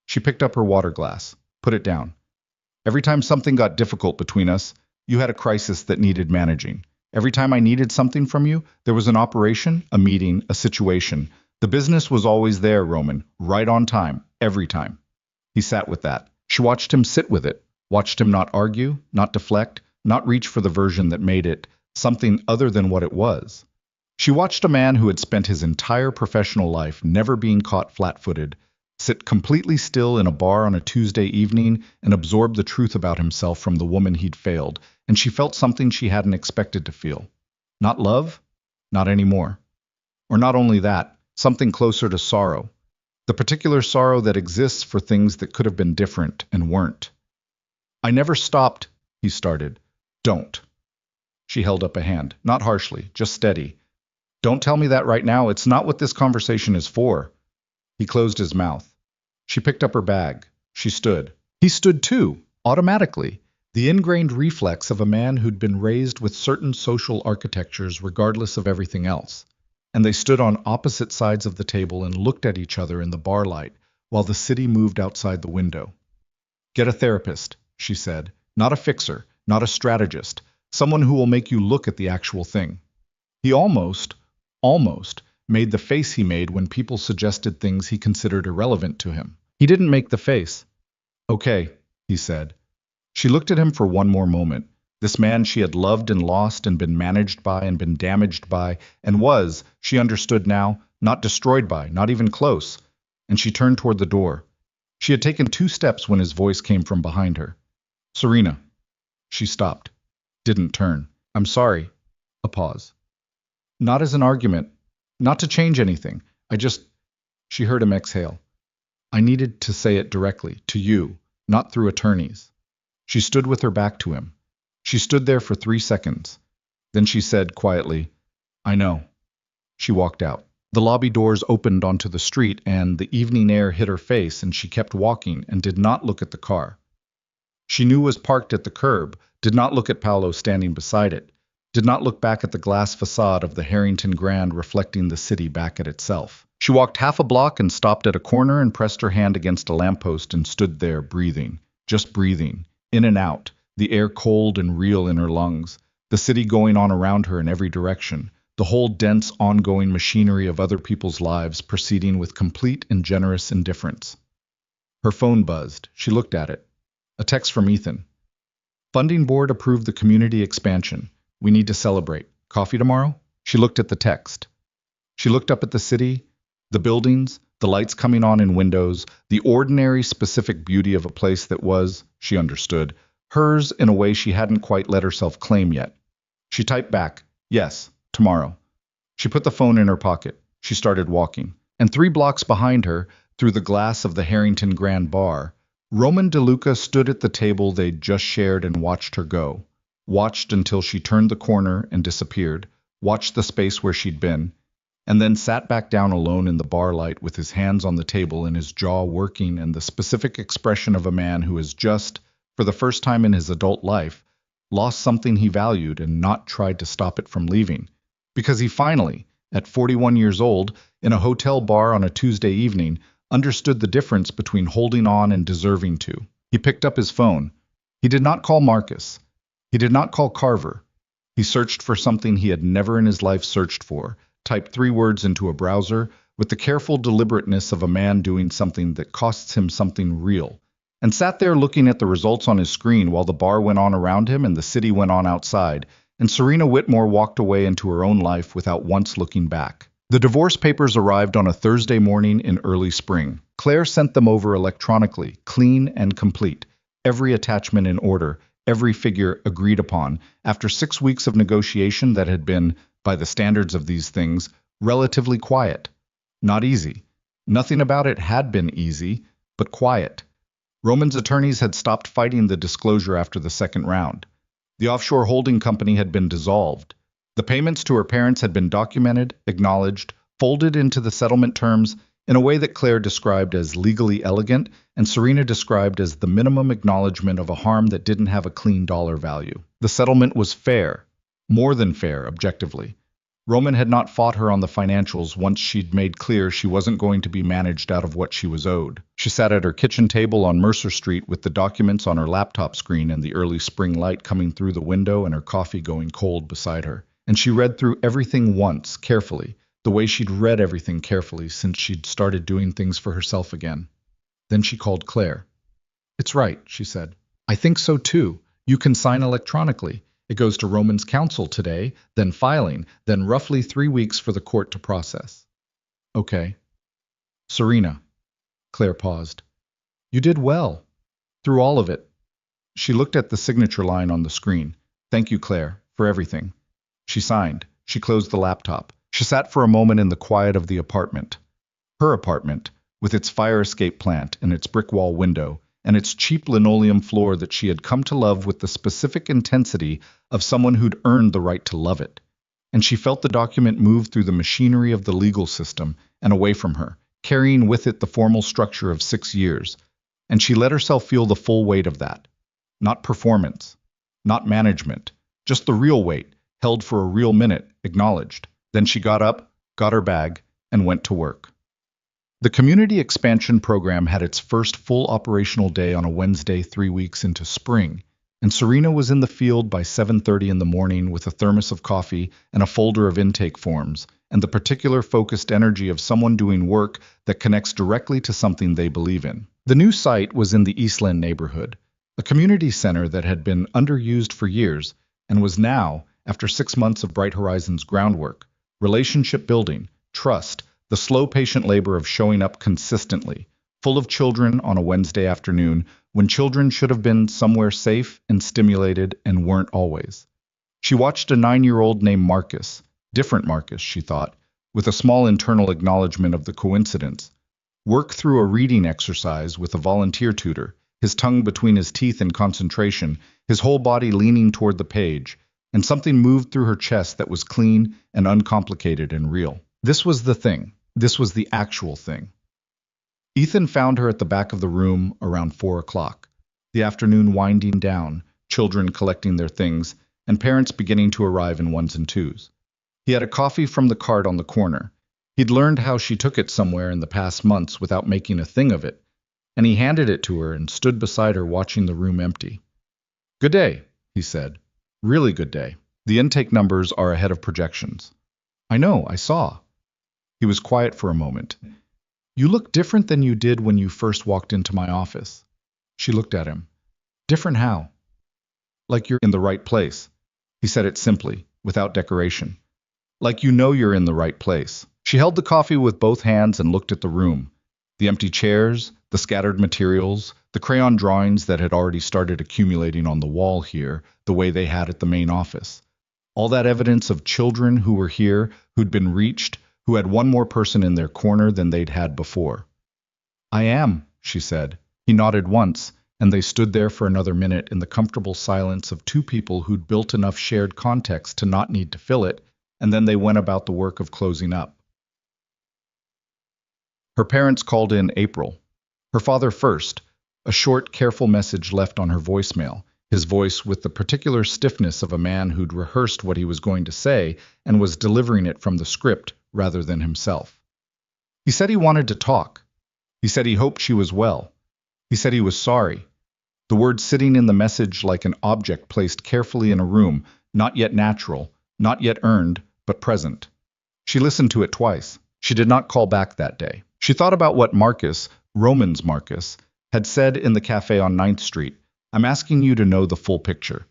She picked up her water glass, put it down. Every time something got difficult between us, you had a crisis that needed managing. Every time I needed something from you, there was an operation, a meeting, a situation. The business was always there, Roman, right on time, every time. He sat with that. She watched him sit with it, watched him not argue, not deflect, not reach for the version that made it something other than what it was. She watched a man who had spent his entire professional life never being caught flat-footed, sit completely still in a bar on a Tuesday evening and absorb the truth about himself from the woman he'd failed, and she felt something she hadn't expected to feel. Not love? Not anymore. Or not only that, something closer to sorrow. The particular sorrow that exists for things that could have been different and weren't. I never stopped, he started. Don't. She held up a hand, not harshly, just steady. Don't tell me that right now. It's not what this conversation is for. He closed his mouth. She picked up her bag. She stood. He stood too, automatically, the ingrained reflex of a man who'd been raised with certain social architectures regardless of everything else. And they stood on opposite sides of the table and looked at each other in the bar light while the city moved outside the window. Get a therapist, she said. Not a fixer, not a strategist, someone who will make you look at the actual thing. He almost made the face he made when people suggested things he considered irrelevant to him. He didn't make the face. Okay, he said. She looked at him for one more moment. This man she had loved and lost and been managed by and been damaged by and was, she understood now, not destroyed by, not even close. And she turned toward the door. She had taken 2 steps when his voice came from behind her. Serena. She stopped. Didn't turn. I'm sorry. A pause. Not as an argument. Not to change anything. She heard him exhale. I needed to say it directly, to you, not through attorneys. She stood with her back to him. She stood there for 3 seconds. Then she said quietly, I know. She walked out. The lobby doors opened onto the street and the evening air hit her face and she kept walking and did not look at the car. She knew was parked at the curb, did not look at Paolo standing beside it, did not look back at the glass facade of the Harrington Grand reflecting the city back at itself. She walked half a block and stopped at a corner and pressed her hand against a lamppost and stood there, breathing, just breathing, in and out, the air cold and real in her lungs, the city going on around her in every direction, the whole dense, ongoing machinery of other people's lives proceeding with complete and generous indifference. Her phone buzzed. She looked at it. A text from Ethan. Funding board approved the community expansion. We need to celebrate. Coffee tomorrow? She looked at the text. She looked up at the city, the buildings, the lights coming on in windows, the ordinary, specific beauty of a place that was, she understood, hers in a way she hadn't quite let herself claim yet. She typed back, yes, tomorrow. She put the phone in her pocket. She started walking. And 3 blocks behind her, through the glass of the Harrington Grand Bar, Roman DeLuca stood at the table they'd just shared and watched her go. Watched until she turned the corner and disappeared, watched the space where she'd been, and then sat back down alone in the bar light with his hands on the table and his jaw working and the specific expression of a man who has just, for the first time in his adult life, lost something he valued and not tried to stop it from leaving. Because he finally, at 41 years old, in a hotel bar on a Tuesday evening, understood the difference between holding on and deserving to. He picked up his phone. He did not call Marcus. He did not call Carver. He searched for something he had never in his life searched for, typed 3 words into a browser with the careful deliberateness of a man doing something that costs him something real, and sat there looking at the results on his screen while the bar went on around him and the city went on outside, and Serena Whitmore walked away into her own life without once looking back. The divorce papers arrived on a Thursday morning in early spring. Claire sent them over electronically, clean and complete, every attachment in order, every figure agreed upon, after 6 weeks of negotiation that had been, by the standards of these things, relatively quiet. Not easy. Nothing about it had been easy, but quiet. Roman's attorneys had stopped fighting the disclosure after the second round. The offshore holding company had been dissolved. The payments to her parents had been documented, acknowledged, folded into the settlement terms in a way that Claire described as legally elegant and Serena described as the minimum acknowledgement of a harm that didn't have a clean dollar value. The settlement was fair, more than fair, objectively. Roman had not fought her on the financials once she'd made clear she wasn't going to be managed out of what she was owed. She sat at her kitchen table on Mercer Street with the documents on her laptop screen and the early spring light coming through the window and her coffee going cold beside her. And she read through everything once, carefully, the way she'd read everything carefully since she'd started doing things for herself again. Then she called Claire. "It's right," she said. "I think so too. You can sign electronically. It goes to Roman's counsel today, then filing, then roughly 3 weeks for the court to process." "Okay." "Serena." Claire paused. "You did well. Through all of it." She looked at the signature line on the screen. "Thank you, Claire, for everything." She signed. She closed the laptop. She sat for a moment in the quiet of the apartment. Her apartment, with its fire escape plant and its brick wall window, and its cheap linoleum floor that she had come to love with the specific intensity of someone who'd earned the right to love it. And she felt the document move through the machinery of the legal system and away from her, carrying with it the formal structure of 6 years. And she let herself feel the full weight of that. Not performance, not management, just the real weight, held for a real minute, acknowledged. Then she got up, got her bag, and went to work. The community expansion program had its first full operational day on a Wednesday 3 weeks into spring, and Serena was in the field by 7:30 in the morning with a thermos of coffee and a folder of intake forms, and the particular focused energy of someone doing work that connects directly to something they believe in. The new site was in the Eastland neighborhood, a community center that had been underused for years and was now, after 6 months of Bright Horizons groundwork, relationship building, trust, the slow, patient labor of showing up consistently, full of children on a Wednesday afternoon when children should have been somewhere safe and stimulated and weren't always. She watched a 9-year-old named Marcus, different Marcus, she thought, with a small internal acknowledgement of the coincidence, work through a reading exercise with a volunteer tutor, his tongue between his teeth in concentration, his whole body leaning toward the page, and something moved through her chest that was clean and uncomplicated and real. This was the thing. This was the actual thing. Ethan found her at the back of the room around 4 o'clock, the afternoon winding down, children collecting their things, and parents beginning to arrive in ones and twos. He had a coffee from the cart on the corner. He'd learned how she took it somewhere in the past months without making a thing of it, and he handed it to her and stood beside her watching the room empty. "Good day," he said. "Really good day. The intake numbers are ahead of projections." "I know, I saw." He was quiet for a moment. "You look different than you did when you first walked into my office." She looked at him. "Different how?" "Like you're in the right place." He said it simply, without decoration. "Like you know you're in the right place." She held the coffee with both hands and looked at the room. The empty chairs, the scattered materials, the crayon drawings that had already started accumulating on the wall here, the way they had at the main office. All that evidence of children who were here, who'd been reached, who had one more person in their corner than they'd had before. "I am," she said. He nodded once, and they stood there for another minute in the comfortable silence of two people who'd built enough shared context to not need to fill it, and then they went about the work of closing up. Her parents called in April. Her father first, a short, careful message left on her voicemail, his voice with the particular stiffness of a man who'd rehearsed what he was going to say and was delivering it from the script rather than himself. He said he wanted to talk. He said he hoped she was well. He said he was sorry. The word sitting in the message like an object placed carefully in a room, not yet natural, not yet earned, but present. She listened to it twice. She did not call back that day. She thought about what Marcus, Roman's Marcus, had said in the cafe on 9th Street. "I'm asking you to know the full picture."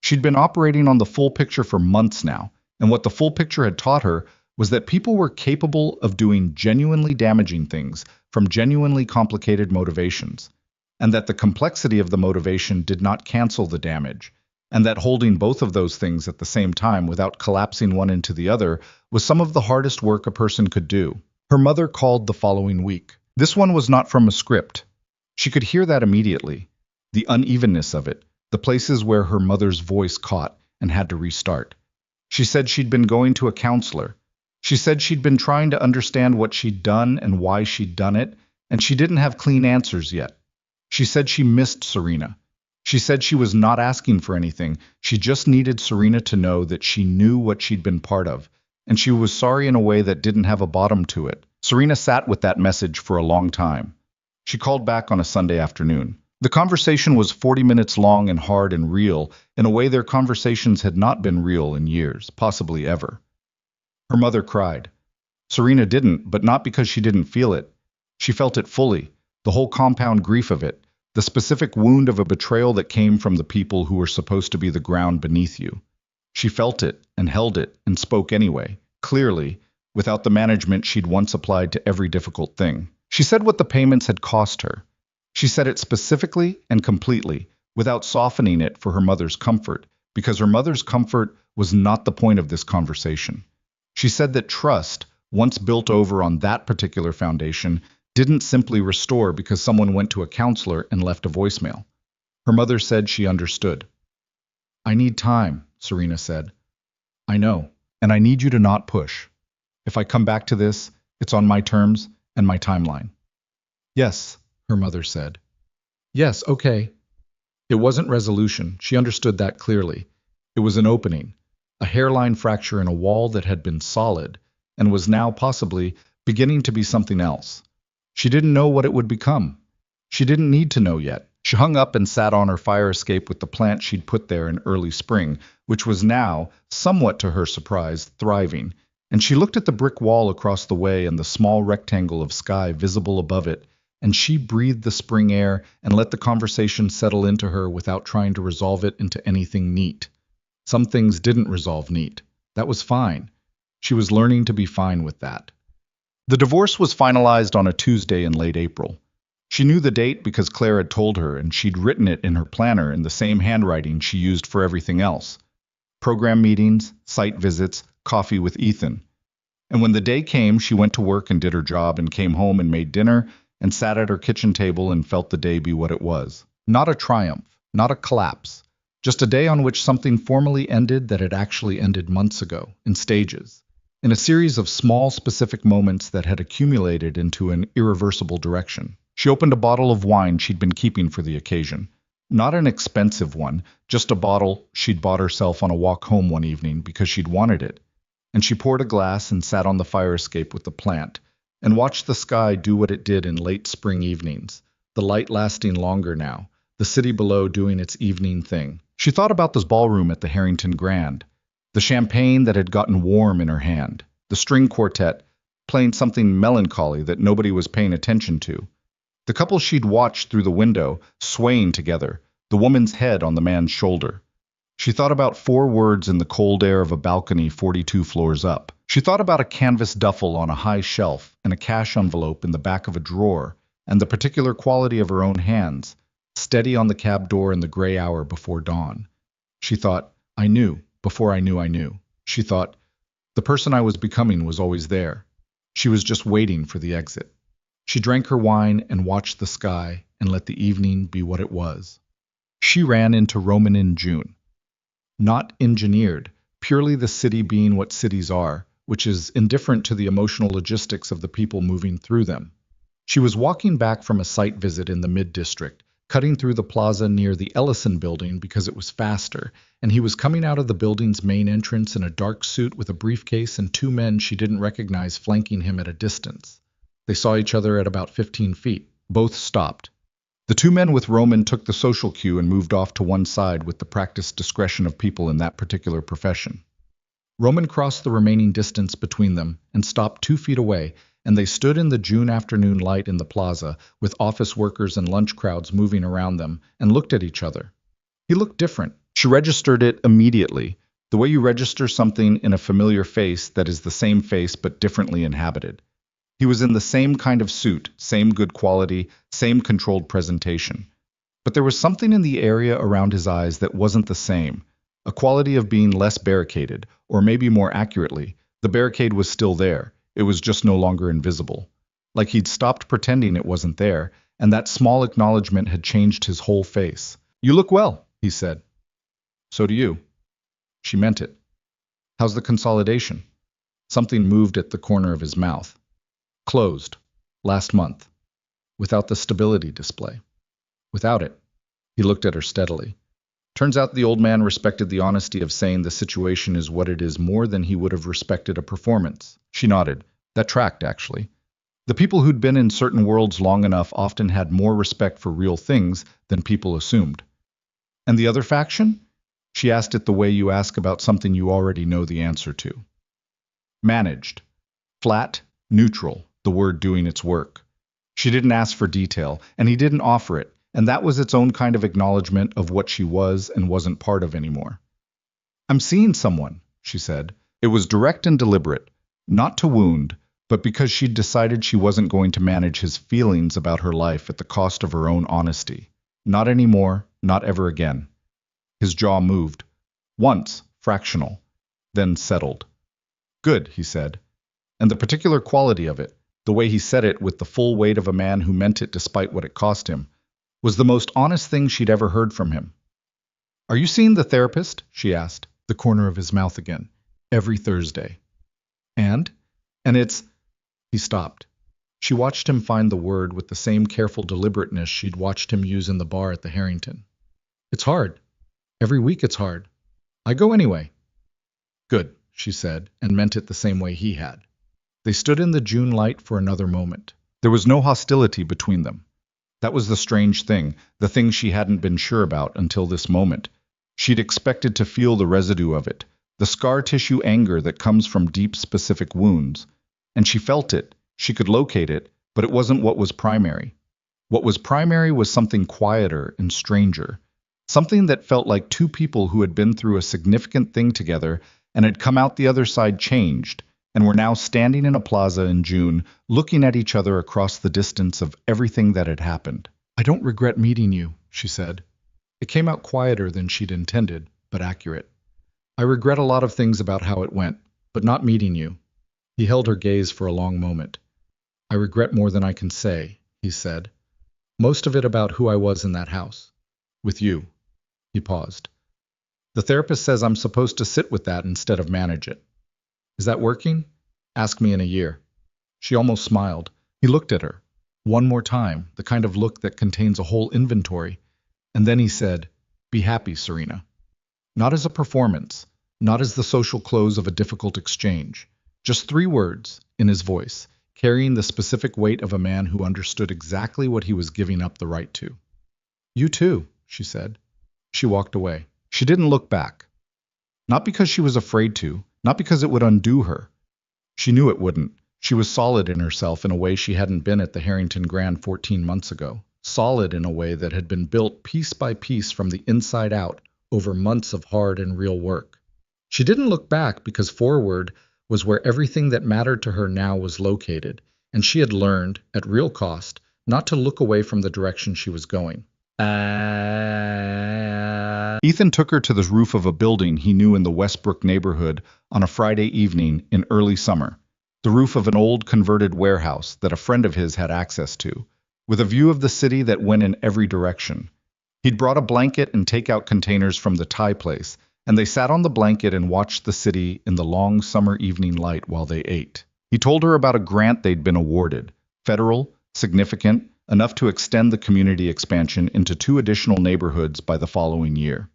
She'd been operating on the full picture for months now, and what the full picture had taught her was that people were capable of doing genuinely damaging things from genuinely complicated motivations, and that the complexity of the motivation did not cancel the damage, and that holding both of those things at the same time without collapsing one into the other was some of the hardest work a person could do. Her mother called the following week. This one was not from a script. She could hear that immediately, the unevenness of it, the places where her mother's voice caught and had to restart. She said she'd been going to a counselor. She said she'd been trying to understand what she'd done and why she'd done it, and she didn't have clean answers yet. She said she missed Serena. She said she was not asking for anything. She just needed Serena to know that she knew what she'd been part of, and she was sorry in a way that didn't have a bottom to it. Serena sat with that message for a long time. She called back on a Sunday afternoon. The conversation was 40 minutes long and hard and real, in a way their conversations had not been real in years, possibly ever. Her mother cried. Serena didn't, but not because she didn't feel it. She felt it fully, the whole compound grief of it, the specific wound of a betrayal that came from the people who were supposed to be the ground beneath you. She felt it and held it and spoke anyway, clearly, without the management she'd once applied to every difficult thing. She said what the payments had cost her. She said it specifically and completely, without softening it for her mother's comfort, because her mother's comfort was not the point of this conversation. She said that trust, once built over on that particular foundation, didn't simply restore because someone went to a counselor and left a voicemail. Her mother said she understood. "I need time," Serena said. "I know, and I need you to not push. If I come back to this, it's on my terms and my timeline." "Yes," her mother said. "Yes, okay." It wasn't resolution. She understood that clearly. It was an opening, a hairline fracture in a wall that had been solid and was now possibly beginning to be something else. She didn't know what it would become. She didn't need to know yet. She hung up and sat on her fire escape with the plant she'd put there in early spring, which was now, somewhat to her surprise, thriving, and she looked at the brick wall across the way and the small rectangle of sky visible above it, and she breathed the spring air and let the conversation settle into her without trying to resolve it into anything neat. Some things didn't resolve neat. That was fine. She was learning to be fine with that. The divorce was finalized on a Tuesday in late April. She knew the date because Claire had told her, and she'd written it in her planner in the same handwriting she used for everything else. Program meetings, site visits, coffee with Ethan. And when the day came, she went to work and did her job and came home and made dinner and sat at her kitchen table and felt the day be what it was. Not a triumph, not a collapse. Just a day on which something formally ended that had actually ended months ago, in stages, in a series of small specific moments that had accumulated into an irreversible direction. She opened a bottle of wine she'd been keeping for the occasion. Not an expensive one, just a bottle she'd bought herself on a walk home one evening because she'd wanted it. And she poured a glass and sat on the fire escape with the plant, and watched the sky do what it did in late spring evenings, the light lasting longer now, the city below doing its evening thing. She thought about this ballroom at the Harrington Grand, the champagne that had gotten warm in her hand, the string quartet playing something melancholy that nobody was paying attention to, the couple she'd watched through the window swaying together, the woman's head on the man's shoulder. She thought about 4 words in the cold air of a balcony 42 floors up. She thought about a canvas duffel on a high shelf and a cash envelope in the back of a drawer, and the particular quality of her own hands, steady on the cab door in the gray hour before dawn. She thought, I knew, before I knew I knew. She thought, the person I was becoming was always there. She was just waiting for the exit. She drank her wine and watched the sky and let the evening be what it was. She ran into Roman in June. Not engineered, purely the city being what cities are, which is indifferent to the emotional logistics of the people moving through them. She was walking back from a site visit in the mid-district, cutting through the plaza near the Ellison building because it was faster, and he was coming out of the building's main entrance in a dark suit with a briefcase and 2 men she didn't recognize flanking him at a distance. They saw each other at about 15 feet. Both stopped. The 2 men with Roman took the social cue and moved off to one side with the practiced discretion of people in that particular profession. Roman crossed the remaining distance between them and stopped 2 feet away, and they stood in the June afternoon light in the plaza, with office workers and lunch crowds moving around them, and looked at each other. He looked different. She registered it immediately, the way you register something in a familiar face that is the same face but differently inhabited. He was in the same kind of suit, same good quality, same controlled presentation. But there was something in the area around his eyes that wasn't the same, a quality of being less barricaded, or maybe more accurately, the barricade was still there, it was just no longer invisible. Like he'd stopped pretending it wasn't there, and that small acknowledgement had changed his whole face. You look well, he said. So do you. She meant it. How's the consolidation? Something moved at the corner of his mouth. Closed. Last month. Without the stability display. Without it. He looked at her steadily. Turns out the old man respected the honesty of saying the situation is what it is more than he would have respected a performance. She nodded. That tracked, actually. The people who'd been in certain worlds long enough often had more respect for real things than people assumed. And the other faction? She asked it the way you ask about something you already know the answer to. Managed. Flat, neutral, the word doing its work. She didn't ask for detail, and he didn't offer it, and that was its own kind of acknowledgement of what she was and wasn't part of anymore. I'm seeing someone, she said. It was direct and deliberate, not to wound, but because she'd decided she wasn't going to manage his feelings about her life at the cost of her own honesty. Not anymore, not ever again. His jaw moved. Once, fractional, then settled. Good, he said. And the particular quality of it, the way he said it with the full weight of a man who meant it despite what it cost him, was the most honest thing she'd ever heard from him. Are you seeing the therapist? She asked, the corner of his mouth again. Every Thursday. And it's... He stopped. She watched him find the word with the same careful deliberateness she'd watched him use in the bar at the Harrington. It's hard. Every week it's hard. I go anyway. Good, she said, and meant it the same way he had. They stood in the June light for another moment. There was no hostility between them. That was the strange thing, the thing she hadn't been sure about until this moment. She'd expected to feel the residue of it, the scar tissue anger that comes from deep specific wounds. And she felt it, she could locate it, but it wasn't what was primary. What was primary was something quieter and stranger, something that felt like 2 people who had been through a significant thing together and had come out the other side changed, and were now standing in a plaza in June, looking at each other across the distance of everything that had happened. I don't regret meeting you, she said. It came out quieter than she'd intended, but accurate. I regret a lot of things about how it went, but not meeting you. He held her gaze for a long moment. I regret more than I can say, he said. Most of it about who I was in that house. With you. He paused. The therapist says I'm supposed to sit with that instead of manage it. Is that working? Ask me in a year. She almost smiled. He looked at her. One more time, the kind of look that contains a whole inventory. And then he said, "Be happy, Serena." Not as a performance, not as the social close of a difficult exchange. Just 3 words in his voice, carrying the specific weight of a man who understood exactly what he was giving up the right to. "You too," she said. She walked away. She didn't look back. Not because she was afraid to, not because it would undo her. She knew it wouldn't. She was solid in herself in a way she hadn't been at the Harrington Grand 14 months ago. Solid in a way that had been built piece by piece from the inside out over months of hard and real work. She didn't look back because forward was where everything that mattered to her now was located, and she had learned, at real cost, not to look away from the direction she was going. Ethan took her to the roof of a building he knew in the Westbrook neighborhood on a Friday evening in early summer, the roof of an old converted warehouse that a friend of his had access to, with a view of the city that went in every direction. He'd brought a blanket and takeout containers from the Thai place, and they sat on the blanket and watched the city in the long summer evening light while they ate. He told her about a grant they'd been awarded, federal, significant, enough to extend the community expansion into 2 additional neighborhoods by the following year.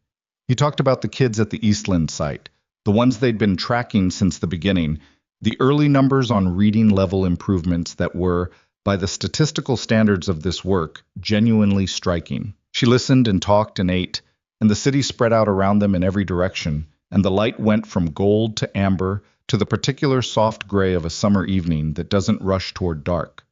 He talked about the kids at the Eastland site, the ones they'd been tracking since the beginning, the early numbers on reading level improvements that were, by the statistical standards of this work, genuinely striking. She listened and talked and ate, and the city spread out around them in every direction, and the light went from gold to amber to the particular soft gray of a summer evening that doesn't rush toward dark.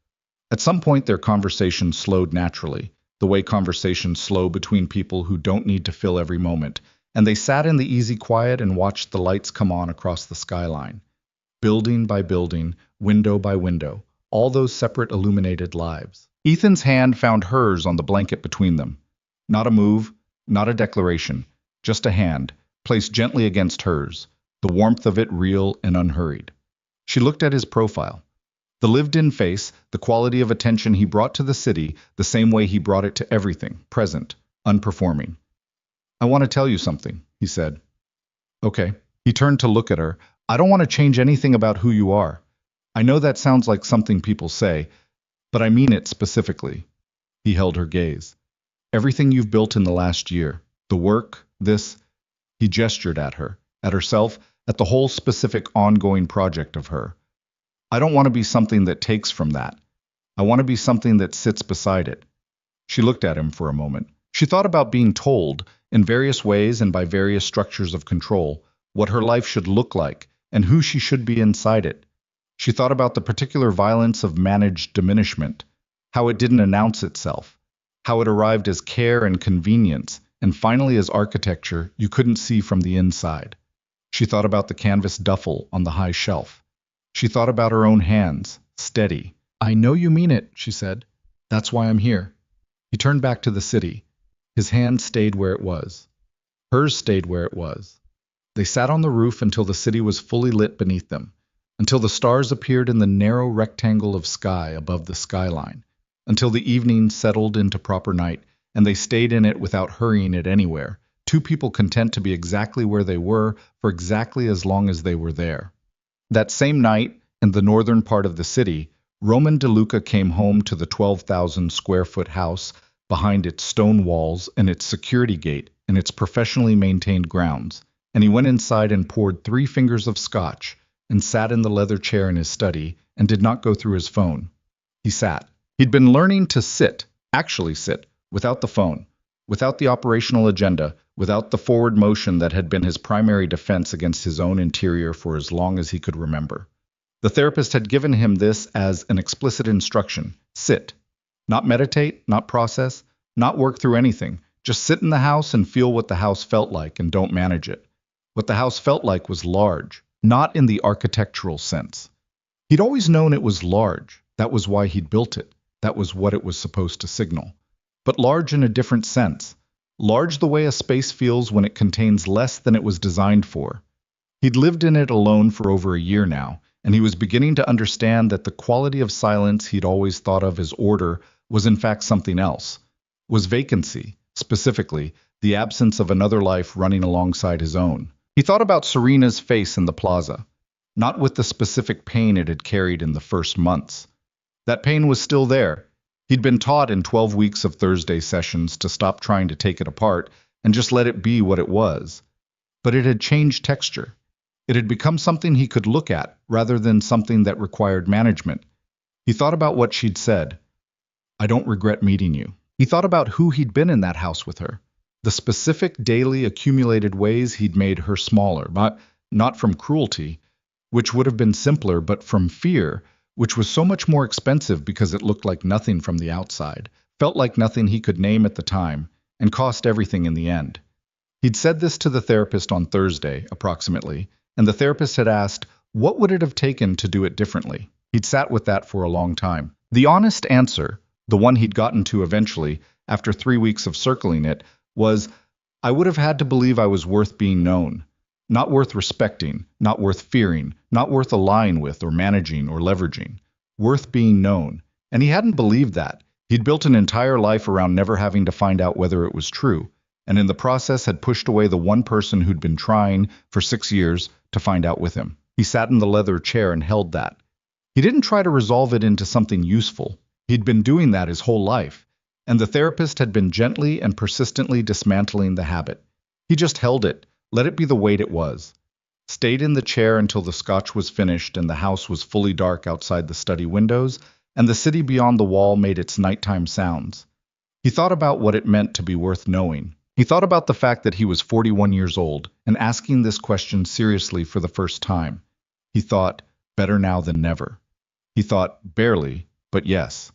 At some point their conversation slowed naturally, the way conversations slow between people who don't need to fill every moment, and they sat in the easy quiet and watched the lights come on across the skyline. Building by building, window by window, all those separate illuminated lives. Ethan's hand found hers on the blanket between them. Not a move, not a declaration, just a hand, placed gently against hers, the warmth of it real and unhurried. She looked at his profile. The lived-in face, the quality of attention he brought to the city, the same way he brought it to everything, present, unperforming. "I want to tell you something," he said. "Okay." He turned to look at her. "I don't want to change anything about who you are. I know that sounds like something people say, but I mean it specifically." He held her gaze. "Everything you've built in the last year, the work, this," he gestured at her, at herself, at the whole specific ongoing project of her. "I don't want to be something that takes from that. I want to be something that sits beside it." She looked at him for a moment. She thought about being told, in various ways and by various structures of control, what her life should look like and who she should be inside it. She thought about the particular violence of managed diminishment, how it didn't announce itself, how it arrived as care and convenience, and finally as architecture you couldn't see from the inside. She thought about the canvas duffel on the high shelf. She thought about her own hands, steady. "I know you mean it," she said. "That's why I'm here." He turned back to the city. His hand stayed where it was. Hers stayed where it was. They sat on the roof until the city was fully lit beneath them, until the stars appeared in the narrow rectangle of sky above the skyline, until the evening settled into proper night, and they stayed in it without hurrying it anywhere, 2 people content to be exactly where they were for exactly as long as they were there. That same night, in the northern part of the city, Roman DeLuca came home to the 12,000 square foot house behind its stone walls and its security gate and its professionally maintained grounds, and he went inside and poured 3 fingers of scotch and sat in the leather chair in his study and did not go through his phone. He sat. He'd been learning to sit, actually sit, without the phone, without the operational agenda, without the forward motion that had been his primary defense against his own interior for as long as he could remember. The therapist had given him this as an explicit instruction: sit. Not meditate, not process, not work through anything. Just sit in the house and feel what the house felt like and don't manage it. What the house felt like was large, not in the architectural sense. He'd always known it was large. That was why he'd built it. That was what it was supposed to signal. But large in a different sense. Large the way a space feels when it contains less than it was designed for. He'd lived in it alone for over a year now, and he was beginning to understand that the quality of silence he'd always thought of as order was in fact something else, was vacancy, specifically, the absence of another life running alongside his own. He thought about Serena's face in the plaza, not with the specific pain it had carried in the first months. That pain was still there. He'd been taught in 12 weeks of Thursday sessions to stop trying to take it apart and just let it be what it was. But it had changed texture. It had become something he could look at rather than something that required management. He thought about what she'd said. "I don't regret meeting you." He thought about who he'd been in that house with her, the specific daily accumulated ways he'd made her smaller, not from cruelty, which would have been simpler, but from fear, which was so much more expensive because it looked like nothing from the outside, felt like nothing he could name at the time, and cost everything in the end. He'd said this to the therapist on Thursday, approximately, and the therapist had asked, what would it have taken to do it differently? He'd sat with that for a long time. The honest answer, the one he'd gotten to eventually, after 3 weeks of circling it, was, I would have had to believe I was worth being known. Not worth respecting, not worth fearing, not worth allying with or managing or leveraging. Worth being known. And he hadn't believed that. He'd built an entire life around never having to find out whether it was true, and in the process had pushed away the one person who'd been trying, for 6 years, to find out with him. He sat in the leather chair and held that. He didn't try to resolve it into something useful. He'd been doing that his whole life, and the therapist had been gently and persistently dismantling the habit. He just held it, let it be the weight it was. Stayed in the chair until the scotch was finished and the house was fully dark outside the study windows, and the city beyond the wall made its nighttime sounds. He thought about what it meant to be worth knowing. He thought about the fact that he was 41 years old and asking this question seriously for the first time. He thought, better now than never. He thought, barely, but yes,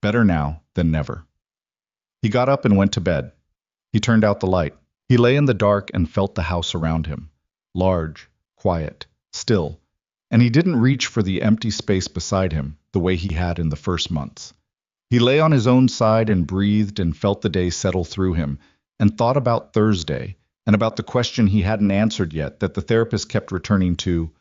better now than never. He got up and went to bed. He turned out the light. He lay in the dark and felt the house around him. Large, quiet, still. And he didn't reach for the empty space beside him the way he had in the first months. He lay on his own side and breathed and felt the day settle through him and thought about Thursday and about the question he hadn't answered yet that the therapist kept returning to.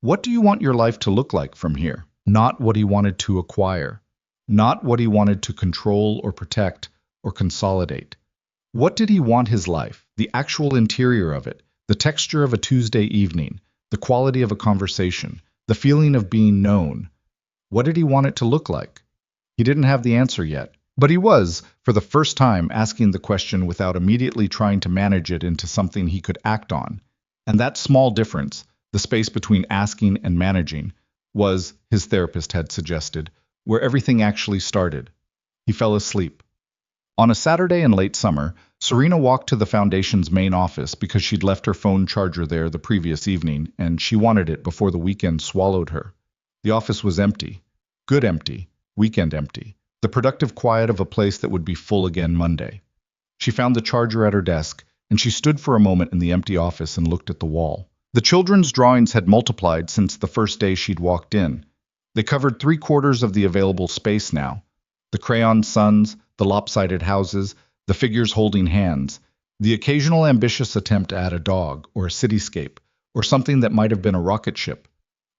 What do you want your life to look like from here? Not what he wanted to acquire. Not what he wanted to control or protect or consolidate. What did he want his life, the actual interior of it, the texture of a Tuesday evening, the quality of a conversation, the feeling of being known? What did he want it to look like? He didn't have the answer yet, but he was, for the first time, asking the question without immediately trying to manage it into something he could act on. And that small difference, the space between asking and managing, was, his therapist had suggested, where everything actually started. He fell asleep. On a Saturday in late summer, Serena walked to the foundation's main office because she'd left her phone charger there the previous evening, and she wanted it before the weekend swallowed her. The office was empty. Good empty. Weekend empty. The productive quiet of a place that would be full again Monday. She found the charger at her desk, and she stood for a moment in the empty office and looked at the wall. The children's drawings had multiplied since the first day she'd walked in. They covered 3/4 of the available space now. The crayon suns, the lopsided houses, the figures holding hands, the occasional ambitious attempt to add a dog or a cityscape or something that might have been a rocket ship.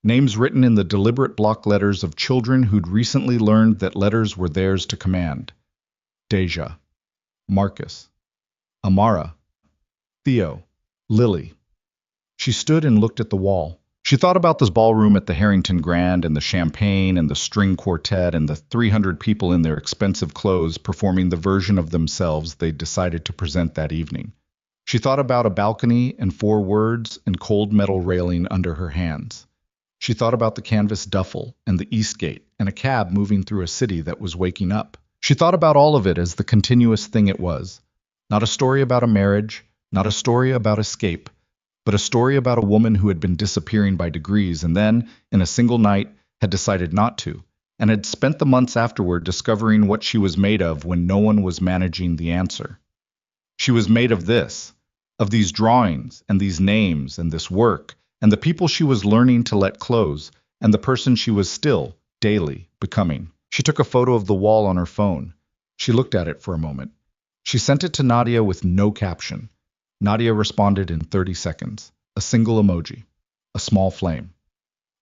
Names written in the deliberate block letters of children who'd recently learned that letters were theirs to command. Deja, Marcus, Amara, Theo, Lily. She stood and looked at the wall. She thought about this ballroom at the Harrington Grand and the champagne and the string quartet and the 300 people in their expensive clothes performing the version of themselves they'd decided to present that evening. She thought about a balcony and 4 words and cold metal railing under her hands. She thought about the canvas duffel and the East Gate and a cab moving through a city that was waking up. She thought about all of it as the continuous thing it was. Not a story about a marriage, not a story about escape, but a story about a woman who had been disappearing by degrees and then, in a single night, had decided not to, and had spent the months afterward discovering what she was made of when no one was managing the answer. She was made of this, of these drawings and these names and this work, and the people she was learning to let close, and the person she was still, daily, becoming. She took a photo of the wall on her phone. She looked at it for a moment. She sent it to Nadia with no caption. Nadia responded in 30 seconds. A single emoji. A small flame.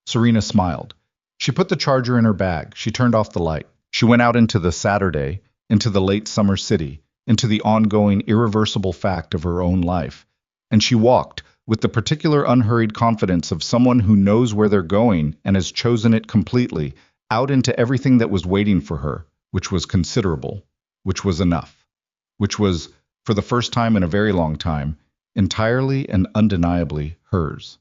Serena smiled. She put the charger in her bag. She turned off the light. She went out into the Saturday, into the late summer city, into the ongoing, irreversible fact of her own life. And she walked, with the particular unhurried confidence of someone who knows where they're going and has chosen it completely, out into everything that was waiting for her, which was considerable, which was enough, which was, for the first time in a very long time, entirely and undeniably hers.